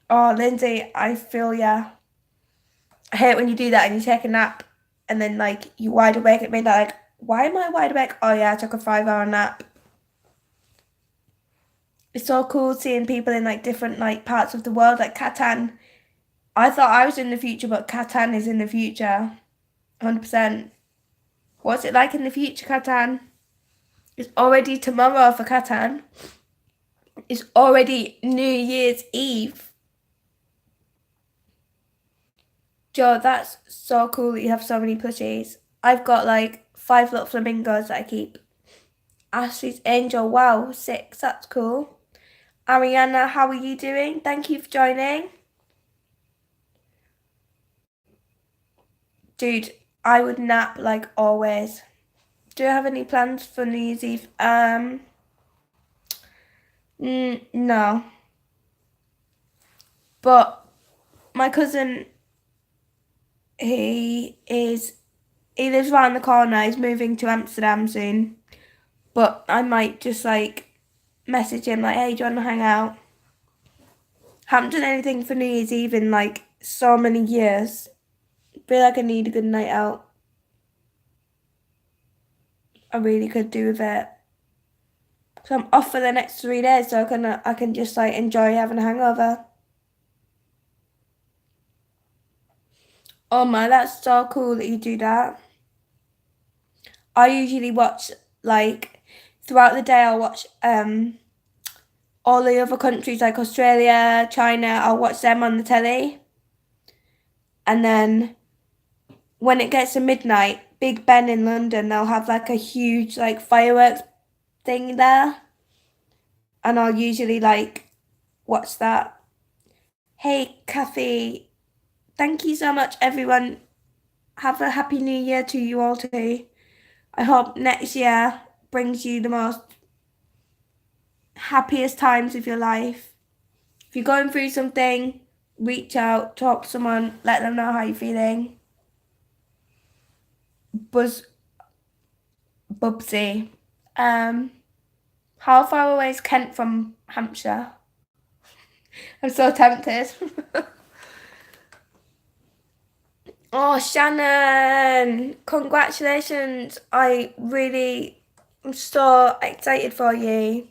Oh, Lindsay, I feel ya. I hate when you do that and you take a nap and then like you wide awake at midnight, like, why am I wide awake? Oh yeah, I took a 5-hour nap. It's so cool seeing people in like different like parts of the world, like Catan. I thought I was in the future, but Catan is in the future. 100%. What's it like in the future, Catan? It's already tomorrow for Catan. It's already New Year's Eve. Joe, that's so cool that you have so many plushies. I've got like 5 little flamingos that I keep. Ashley's Angel, wow, 6, that's cool. Ariana, how are you doing? Thank you for joining. Dude, I would nap like always. Do you have any plans for New Year's Eve? No. But my cousin, he lives around the corner. He's moving to Amsterdam soon. But I might just like message him like, hey, do you want to hang out? Haven't done anything for New Year's Eve in like so many years. Feel like I need a good night out. I really could do with it. So I'm off for the next 3 days, so I can just like enjoy having a hangover. Oh my, that's so cool that you do that. I usually watch like throughout the day. I'll watch all the other countries like Australia, China. I'll watch them on the telly, and then when it gets to midnight, Big Ben in London, they'll have like a huge like fireworks thing there, and I'll usually like watch that. Hey, Kathy, thank you so much, everyone. Have a happy new year to you all too. I hope next year brings you the most happiest times of your life. If you're going through something, reach out, talk to someone, let them know how you're feeling. Buzz Bubsy. Um, how far away is Kent from Hampshire? I'm so tempted. Oh, Shannon, congratulations. I'm so excited for you.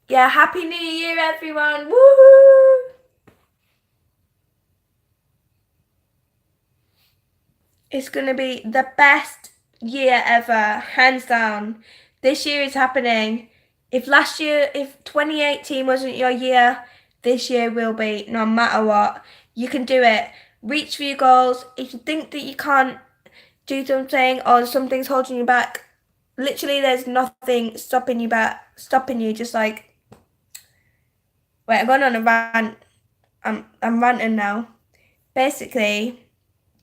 Yeah, Happy New Year, everyone. Woohoo! It's going to be the best year ever, hands down. This year is happening. If 2018 wasn't your year, this year will be, no matter what. You can do it. Reach for your goals. If you think that you can't do something or something's holding you back, literally there's nothing stopping you. Just like, wait, I'm going on a rant. I'm ranting now. Basically,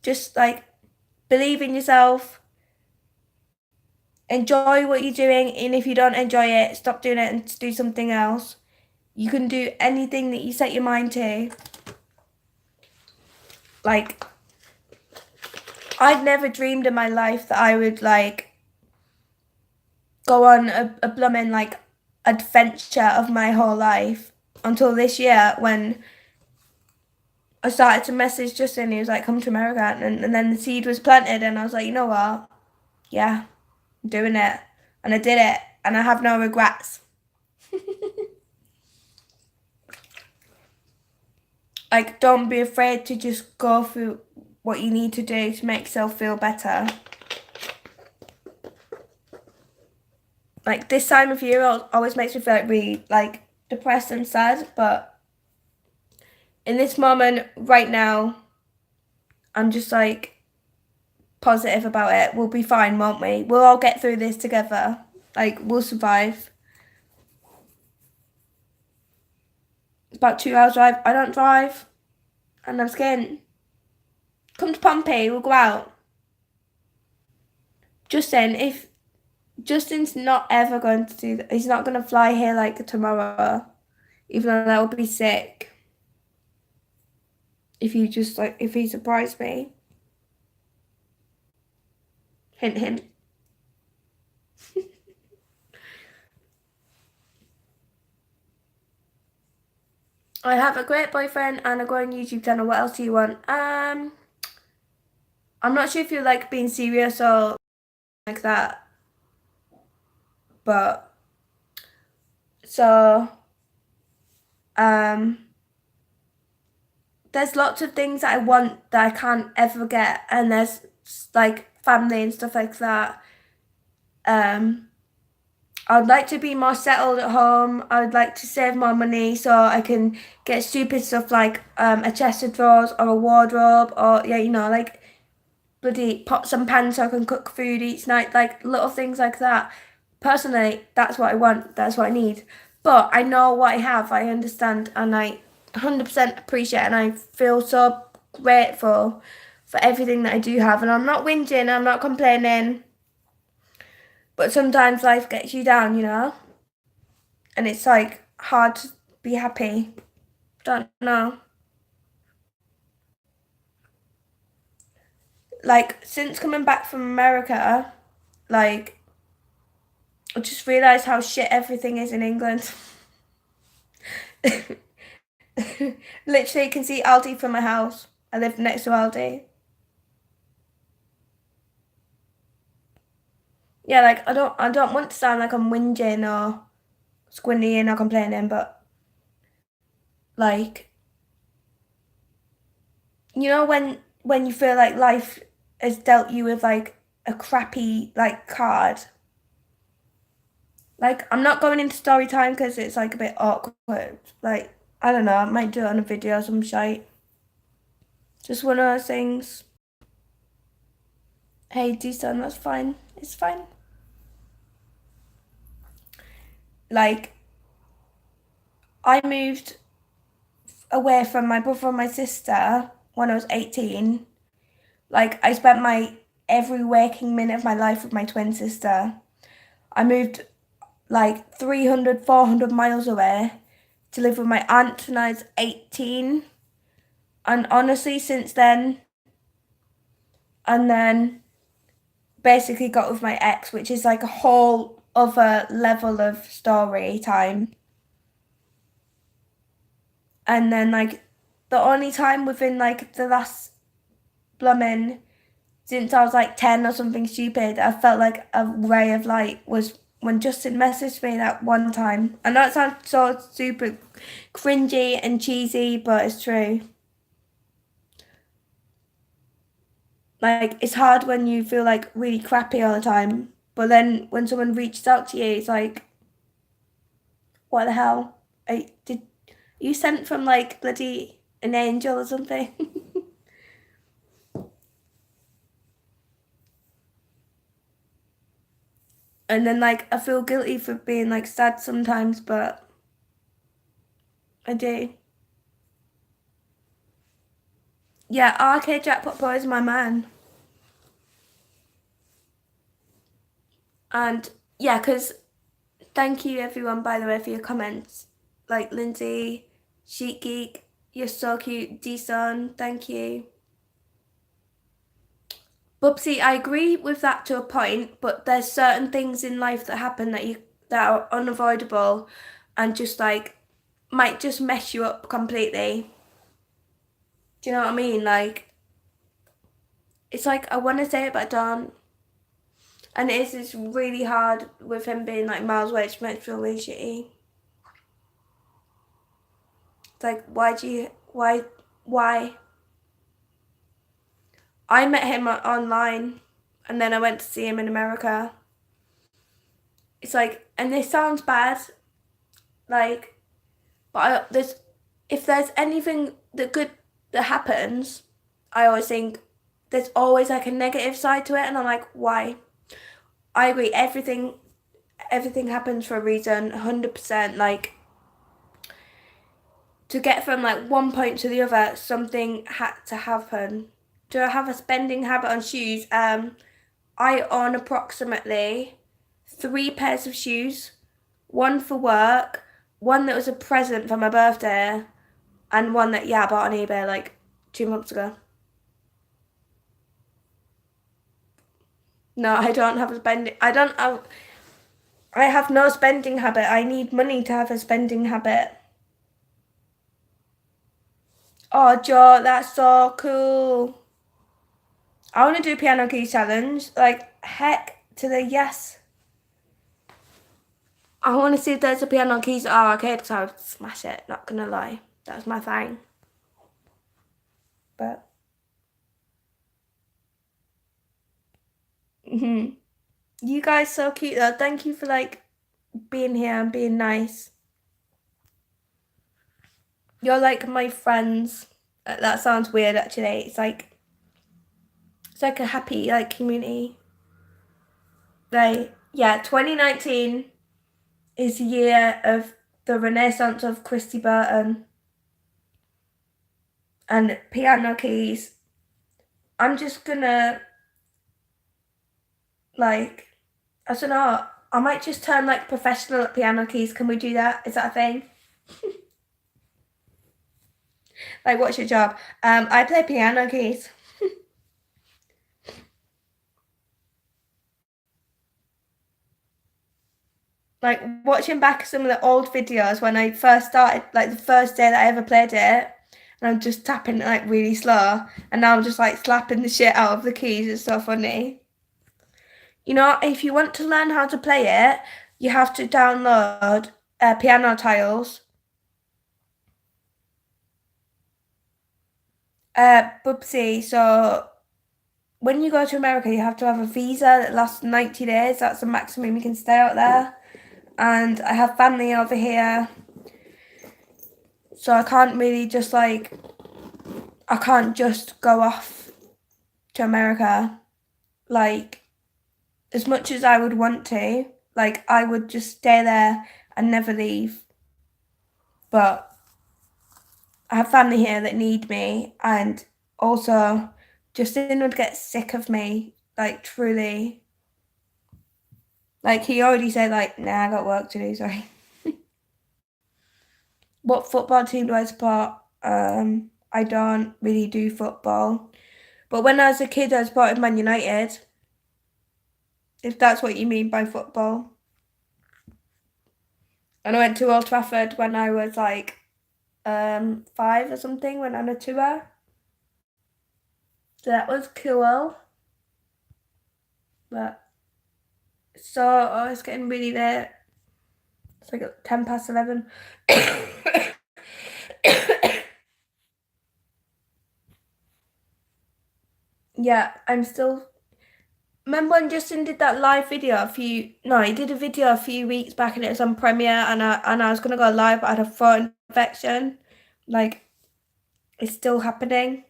just like believe in yourself, enjoy what you're doing, and if you don't enjoy it, stop doing it and do something else. You can do anything that you set your mind to. Like, I'd never dreamed in my life that I would like go on a blooming like adventure of my whole life until this year when I started to message Justin. He was like, come to America, and then the seed was planted, and I was like, you know what? Yeah, I'm doing it. And I did it, and I have no regrets. Like, don't be afraid to just go through what you need to do to make yourself feel better. Like, this time of year always makes me feel like really, like, depressed and sad, but in this moment, right now, I'm just, like, positive about it. We'll be fine, won't we? We'll all get through this together. Like, we'll survive. It's about 2 hours drive. I don't drive, and I'm scared. Come to Pompey, we'll go out. Justin's not ever going to do that. He's not going to fly here like tomorrow, even though that would be sick. If he surprised me. Hint, hint. I have a great boyfriend and a growing YouTube channel. What else do you want? I'm not sure if you like being serious or like that, but so um there's lots of things that I want that I can't ever get, and there's like family and stuff like that. I'd like to be more settled at home. I would like to save more money so I can get stupid stuff like a chest of drawers or a wardrobe, or yeah, like bloody pots and pans so I can cook food each night, like little things like that. Personally, that's what I want. That's what I need. But I know what I have. I understand, and I 100% appreciate, and I feel so grateful for everything that I do have. And I'm not whinging. I'm not complaining. But sometimes life gets you down, and it's like hard to be happy. Don't know. Like, since coming back from America, like, I just realised how shit everything is in England. Literally, you can see Aldi from my house. I live next to Aldi. Yeah, like I don't want to sound like I'm whinging or squinting or complaining, but like, when you feel like life has dealt you with like a crappy like card. Like, I'm not going into story time because it's like a bit awkward. Like, I don't know, I might do it on a video or some shite. Just one of those things. Hey, decent, that's fine. It's fine. Like, I moved away from my brother and my sister when I was 18. Like, I spent my every waking minute of my life with my twin sister. I moved like 300, 400 miles away to live with my aunt when I was 18. And honestly, since then, and then basically got with my ex, which is like a whole other level of story time. And then like the only time within like the last blooming since I was like 10 or something stupid, I felt like a ray of light was when Justin messaged me that one time. I know it sounds so super cringy and cheesy, but it's true. Like, it's hard when you feel like really crappy all the time, but then when someone reaches out to you, it's like, what the hell? Did you sent from like bloody an angel or something? And then like I feel guilty for being like sad sometimes, but I do. Yeah, Arcade Jackpot Boy is my man. And yeah, because thank you everyone, by the way, for your comments. Like Lindsay, Sheet Geek, you're so cute. D-Son, thank you. Bubsy, I agree with that to a point, but there's certain things in life that happen that are unavoidable and just like might just mess you up completely. Do you know what I mean? Like it's like I want to say it but I don't. And it's really hard with him being like miles away, it makes me feel really shitty. It's like why? I met him online and then I went to see him in America. It's like, and this sounds bad, like, but there's if there's anything that good that happens, I always think there's always like a negative side to it, and I'm like, why? I agree, everything happens for a reason, 100%. Like to get from like one point to the other, something had to happen. Do I have a spending habit on shoes? I own approximately 3 pairs of shoes, one for work, one that was a present for my birthday, and one that I bought on eBay like 2 months ago. No, I don't have a spending. I have no spending habit. I need money to have a spending habit. Oh, Joe, that's so cool. I want to do piano key challenge. Like heck to the yes. I want to see if there's a piano keys at our arcade because I would smash it. Not gonna lie, that's my thing. But you guys so cute though. Thank you for like being here and being nice. You're like my friends. That sounds weird actually. It's like a happy like community. Like yeah, 2019 is the year of the renaissance of Christy Burton and piano keys. I'm just gonna like I don't know. I might just turn like professional at piano keys. Can we do that? Is that a thing? Like, what's your job? I play piano keys. Like watching back some of the old videos when I first started, like the first day that I ever played it, and I'm just tapping it like really slow, and now I'm just like slapping the shit out of the keys. It's so funny. You know, if you want to learn how to play it, you have to download piano tiles. Bubsy, so when you go to America, you have to have a visa that lasts 90 days. That's the maximum you can stay out there. And I have family over here, so I can't really just like, I can't just go off to America. Like, as much as I would want to, like, I would just stay there and never leave. But I have family here that need me, and also Justin would get sick of me, like, truly. Like, he already said, like, nah, I got work to do, sorry. What football team do I support? I don't really do football. But when I was a kid, I supported Man United, if that's what you mean by football. And I went to Old Trafford when I was like 5 or something, went on a tour. So that was cool. But so I was getting really late. It's like 11:10. Yeah, I'm still. Remember when Justin did that live video a few? No, he did a video a few weeks back, and it was on Premiere, and I was gonna go live, but I had a throat infection. Like, it's still happening.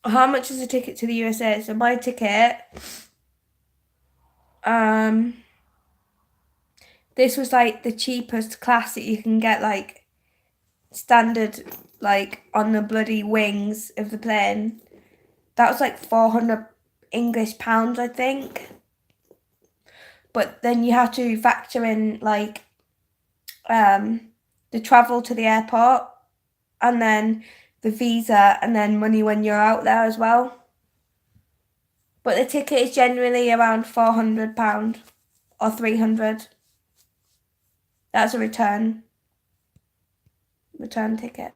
How much is a ticket to the USA? So my ticket, um, this was like the cheapest class that you can get, like standard, like on the bloody wings of the plane. That was like 400 English pounds, I think. But then you have to factor in like the travel to the airport and then the visa and then money when you're out there as well. But the ticket is generally around £400 or 300. That's a return ticket.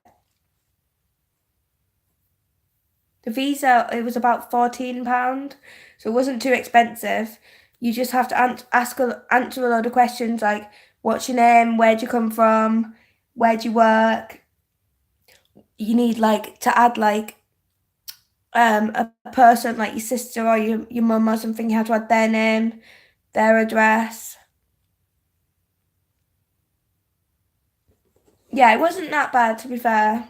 The visa, it was about £14, so it wasn't too expensive. You just have to answer a lot of questions like, what's your name, where'd you come from, where'd you work. You need like to add like a person like your sister or your mum or something. You have to add their name, their address. Yeah, it wasn't that bad to be fair.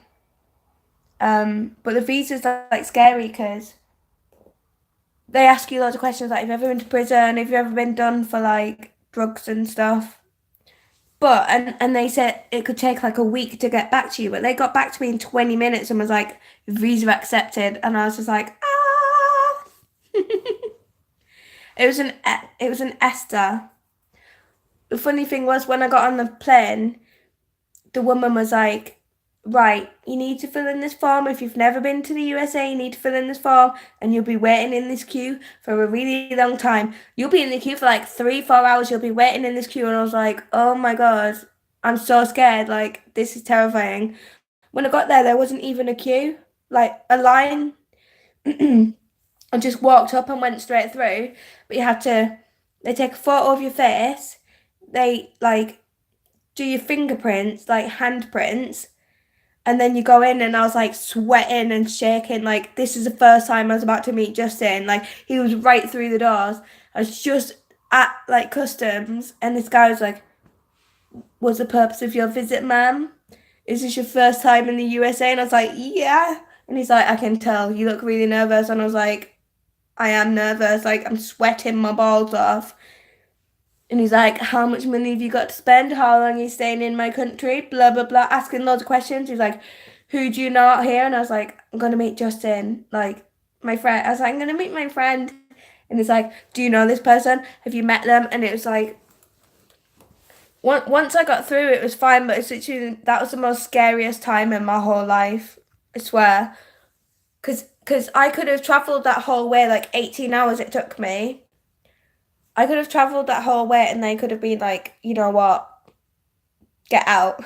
But the visa's like scary because they ask you loads of questions like, have you ever been to prison? Have you ever been done for like drugs and stuff? But and they said it could take like a week to get back to you, but they got back to me in 20 minutes and was like, visa accepted, and I was just like, ah. It was an Esther. The funny thing was when I got on the plane, the woman was like, right, you need to fill in this form. If you've never been to the USA, you need to fill in this form and you'll be waiting in this queue for a really long time. You'll be in the queue for like 3-4 hours. You'll be waiting in this queue. And I was like, oh my God, I'm so scared. Like, this is terrifying. When I got there, there wasn't even a queue, like a line. I just walked up and went straight through. But they take a photo of your face. They like do your fingerprints, like handprints, and then you go in and I was like sweating and shaking. Like, this is the first time I was about to meet Justin. Like, he was right through the doors. I was just at like customs and this guy was like, what's the purpose of your visit, ma'am? Is this your first time in the USA? And I was like, yeah. And he's like, I can tell you look really nervous. And I was like, I am nervous. Like, I'm sweating my balls off. And he's like, how much money have you got to spend? How long are you staying in my country? Blah, blah, blah. Asking loads of questions. He's like, who do you know out here? And I was like, I'm going to meet Justin. Like, my friend. I was like, I'm going to meet my friend. And he's like, do you know this person? Have you met them? And it was like, once I got through, it was fine. But it's literally, that was the most scariest time in my whole life. I swear. Because I could have travelled that whole way, like 18 hours it took me. I could have travelled that whole way and they could have been like, you know what, get out.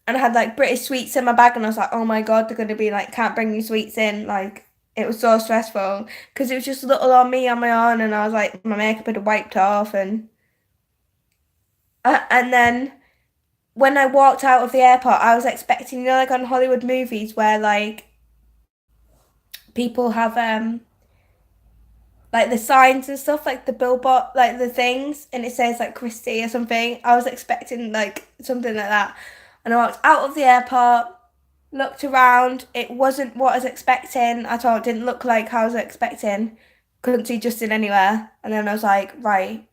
And I had like British sweets in my bag and I was like, oh my God, they're going to be like, can't bring you sweets in. Like, it was so stressful because it was just little on me on my own and I was like, my makeup had wiped off and then when I walked out of the airport, I was expecting, like on Hollywood movies where like people have like the signs and stuff, like the billboard, like the things, and it says like Christie or something. I was expecting like something like that. And I walked out of the airport, looked around. It wasn't what I was expecting at all. It didn't look like how I was expecting. Couldn't see Justin anywhere. And then I was like, right,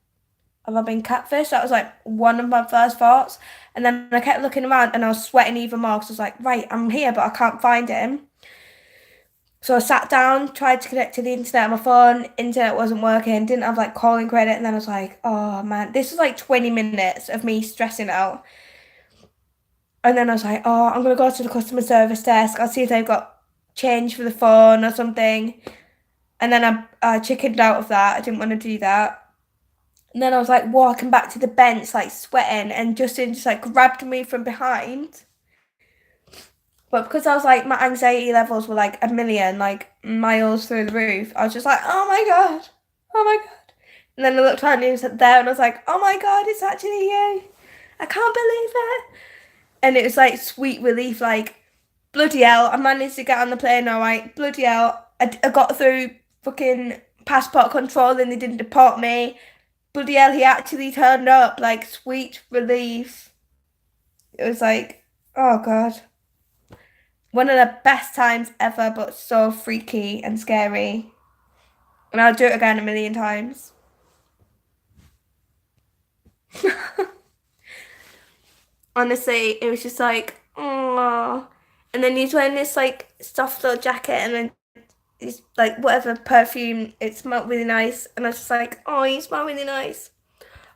have I been catfished? That was like one of my first thoughts. And then I kept looking around and I was sweating even more because I was like, right, I'm here, but I can't find him. So I sat down, tried to connect to the internet on my phone, internet wasn't working, didn't have like calling credit, and then I was like, oh man, this was like 20 minutes of me stressing out. And then I was like, oh, I'm gonna go to the customer service desk. I'll see if they've got change for the phone or something. And then I chickened out of that. I didn't want to do that. And then I was like walking back to the bench, like sweating, and Justin just like grabbed me from behind. But because I was like, my anxiety levels were like a million, like miles through the roof, I was just like, oh my God, oh my God. And then I looked around and he was there and I was like, oh my God, it's actually you. I can't believe it. And it was like sweet relief, like, bloody hell, I managed to get on the plane all right, bloody hell. I got through fucking passport control and they didn't deport me. Bloody hell, he actually turned up, like, sweet relief. It was like, oh God. One of the best times ever, but so freaky and scary. And I'll do it again a million times. Honestly, it was just like, oh. And then he's wearing this like soft little jacket and then he's like whatever perfume, it smelled really nice. And I was just like, oh, you smell really nice.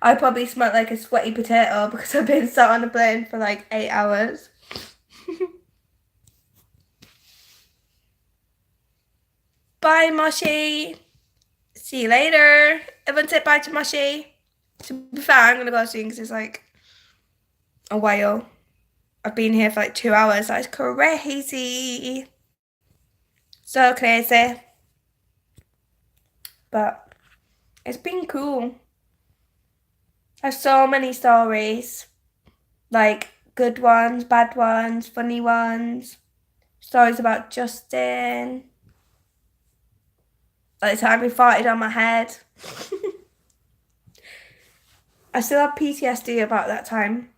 I probably smelled like a sweaty potato because I've been sat on a plane for like 8 hours. Bye, Moshi. See you later. Everyone say bye to Moshi. To be fair, I'm gonna go soon because it's like a while. I've been here for like 2 hours. That's crazy. So crazy. But it's been cool. I have so many stories. Like good ones, bad ones, funny ones. Stories about Justin. Like the time he farted on my head. I still have PTSD about that time.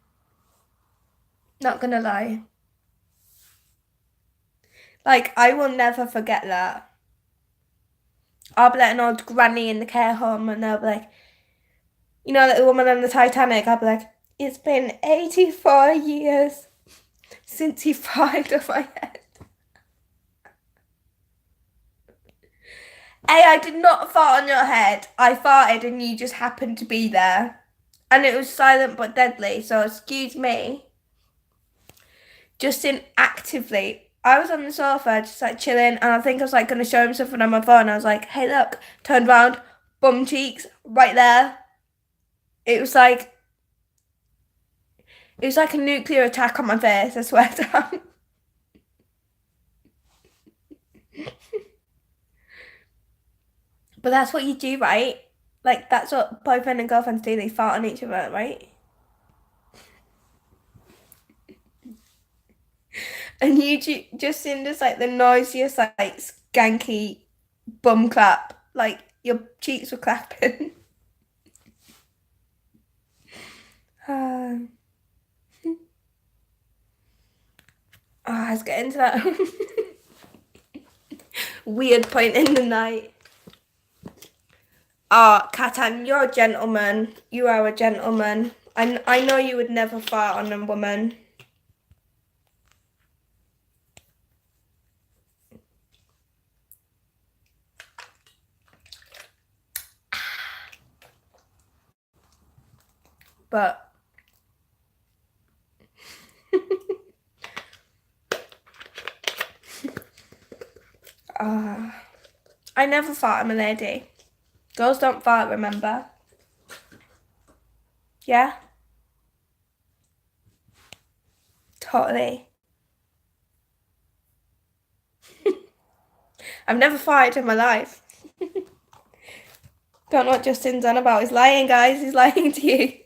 Not gonna lie. Like, I will never forget that. I'll be like an old granny in the care home and they'll be like, you know, like the woman on the Titanic, I'll be like, it's been 84 years since he farted on my head. Hey, I did not fart on your head. I farted and you just happened to be there. And it was silent but deadly, so excuse me. Justin actively, I was on the sofa just like chilling and I think I was like going to show him something on my phone. I was like, hey look, turned around, bum cheeks, right there. It was like a nuclear attack on my face, I swear down. But that's what you do, right? Like, that's what boyfriend and girlfriends do. They fart on each other, right? And you just in just like the noisiest, like skanky bum clap. Like, your cheeks were clapping. Oh, let's get into that weird point in the night. Oh, Katan, you're a gentleman. You are a gentleman. I know you would never fart on a woman. But I never fart, I'm a lady. Girls don't fart, remember? Yeah? Totally. I've never farted in my life. Don't know what Justin's on about. He's lying, guys. He's lying to you.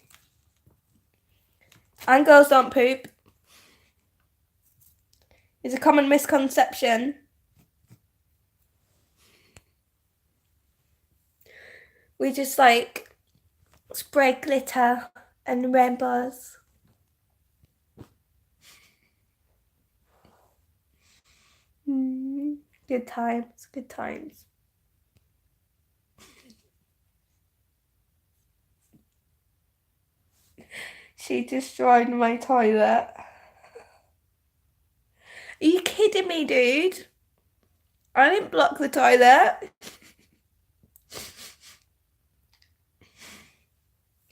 And girls don't poop. It's a common misconception. We just like spray glitter and rainbows. Good times, good times. She destroyed my toilet. Are you kidding me, dude? I didn't block the toilet.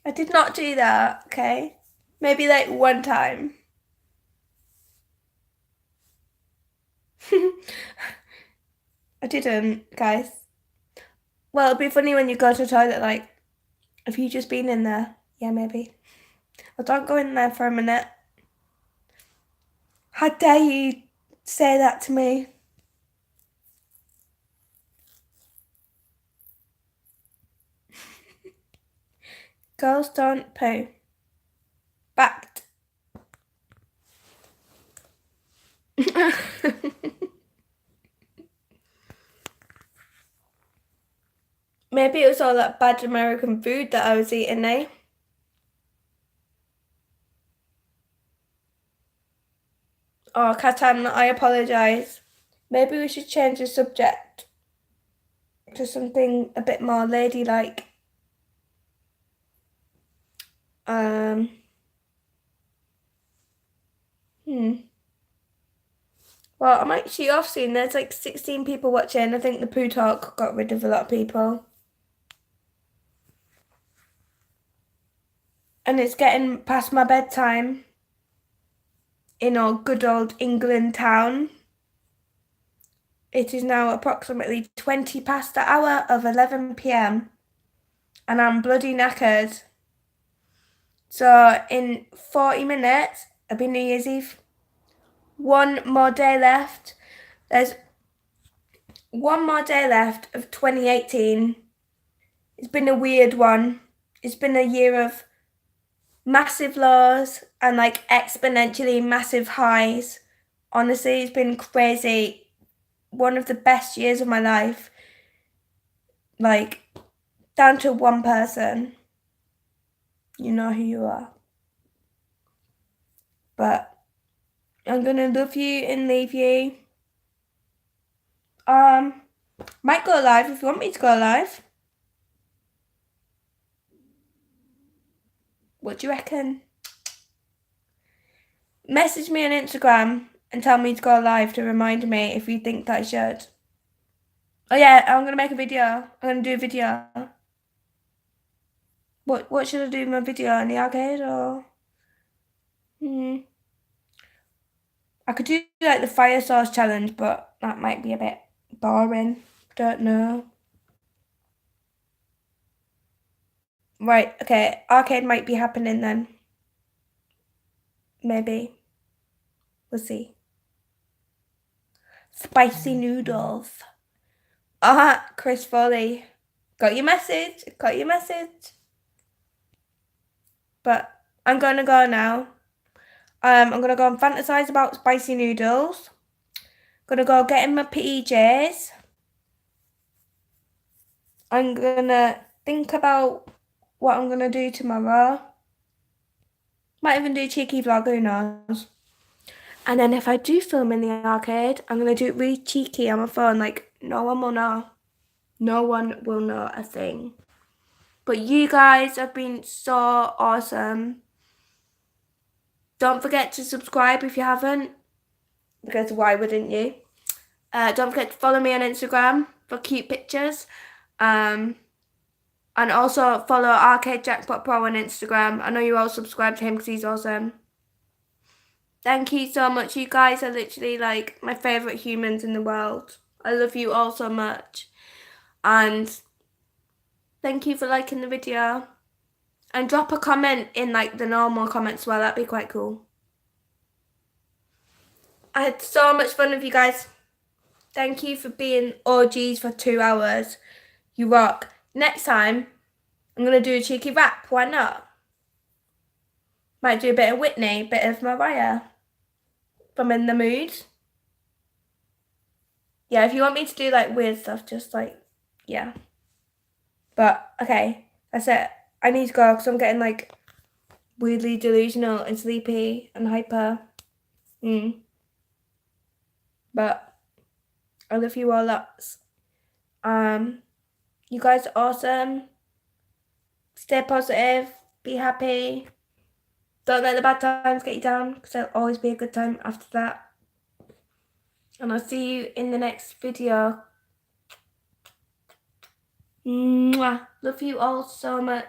I did not do that, okay? Maybe like one time. I didn't, guys. Well, it'd be funny when you go to the toilet, like, have you just been in there? Yeah, maybe. Well, don't go in there for a minute. How dare you say that to me? Girls don't poo. Fact. Maybe it was all that bad American food that I was eating, eh? Oh, Katan, I apologise. Maybe we should change the subject to something a bit more ladylike. Um, Well, I might shoot off soon. There's like 16 people watching. I think the poo talk got rid of a lot of people. And it's getting past my bedtime in our good old England town. It is now approximately 20 past the hour of 11 p.m. and I'm bloody knackered. So in 40 minutes, it'll be New Year's Eve. One more day left. There's one more day left of 2018. It's been a weird one. It's been a year of massive lows and like exponentially massive highs. Honestly, it's been crazy. One of the best years of my life. Like, down to one person. You know who you are. But I'm gonna love you and leave you. Might go live if you want me to go live. What do you reckon? Message me on Instagram and tell me to go live to remind me if you think that I should. Oh yeah, I'm gonna make a video. I'm gonna do a video. What should I do in my video? In the arcade or? I could do like the fire sauce challenge, but that might be a bit boring. Don't know. Right, okay. Arcade might be happening then. Maybe. We'll see. Spicy noodles. Chris Foley. Got your message. Got your message. But I'm gonna go now. I'm gonna go and fantasize about spicy noodles. Gonna go get in my PJs. I'm gonna think about what I'm gonna do tomorrow. Might even do a cheeky vlog, who knows. And then if I do film in the arcade, I'm gonna do it really cheeky on my phone, like no one will know. No one will know a thing. But you guys have been so awesome. Don't forget to subscribe if you haven't, because why wouldn't you? Don't forget to follow me on Instagram for cute pictures. And also follow Arcade Jackpot Pro on Instagram. I know you all subscribe to him because he's awesome. Thank you so much. You guys are literally like my favourite humans in the world. I love you all so much. And thank you for liking the video. And drop a comment in like the normal comments as well. That'd be quite cool. I had so much fun with you guys. Thank you for being OGs for 2 hours. You rock. Next time, I'm going to do a cheeky rap. Why not? Might do a bit of Whitney, bit of Mariah. If I'm in the mood. Yeah, if you want me to do like weird stuff, just like, yeah. But, okay, that's it. I need to go because I'm getting like weirdly delusional and sleepy and hyper. But I love you all lots. You guys are awesome. Stay positive. Be happy. Don't let the bad times get you down because there'll always be a good time after that. And I'll see you in the next video. Mwah. Love you all so much.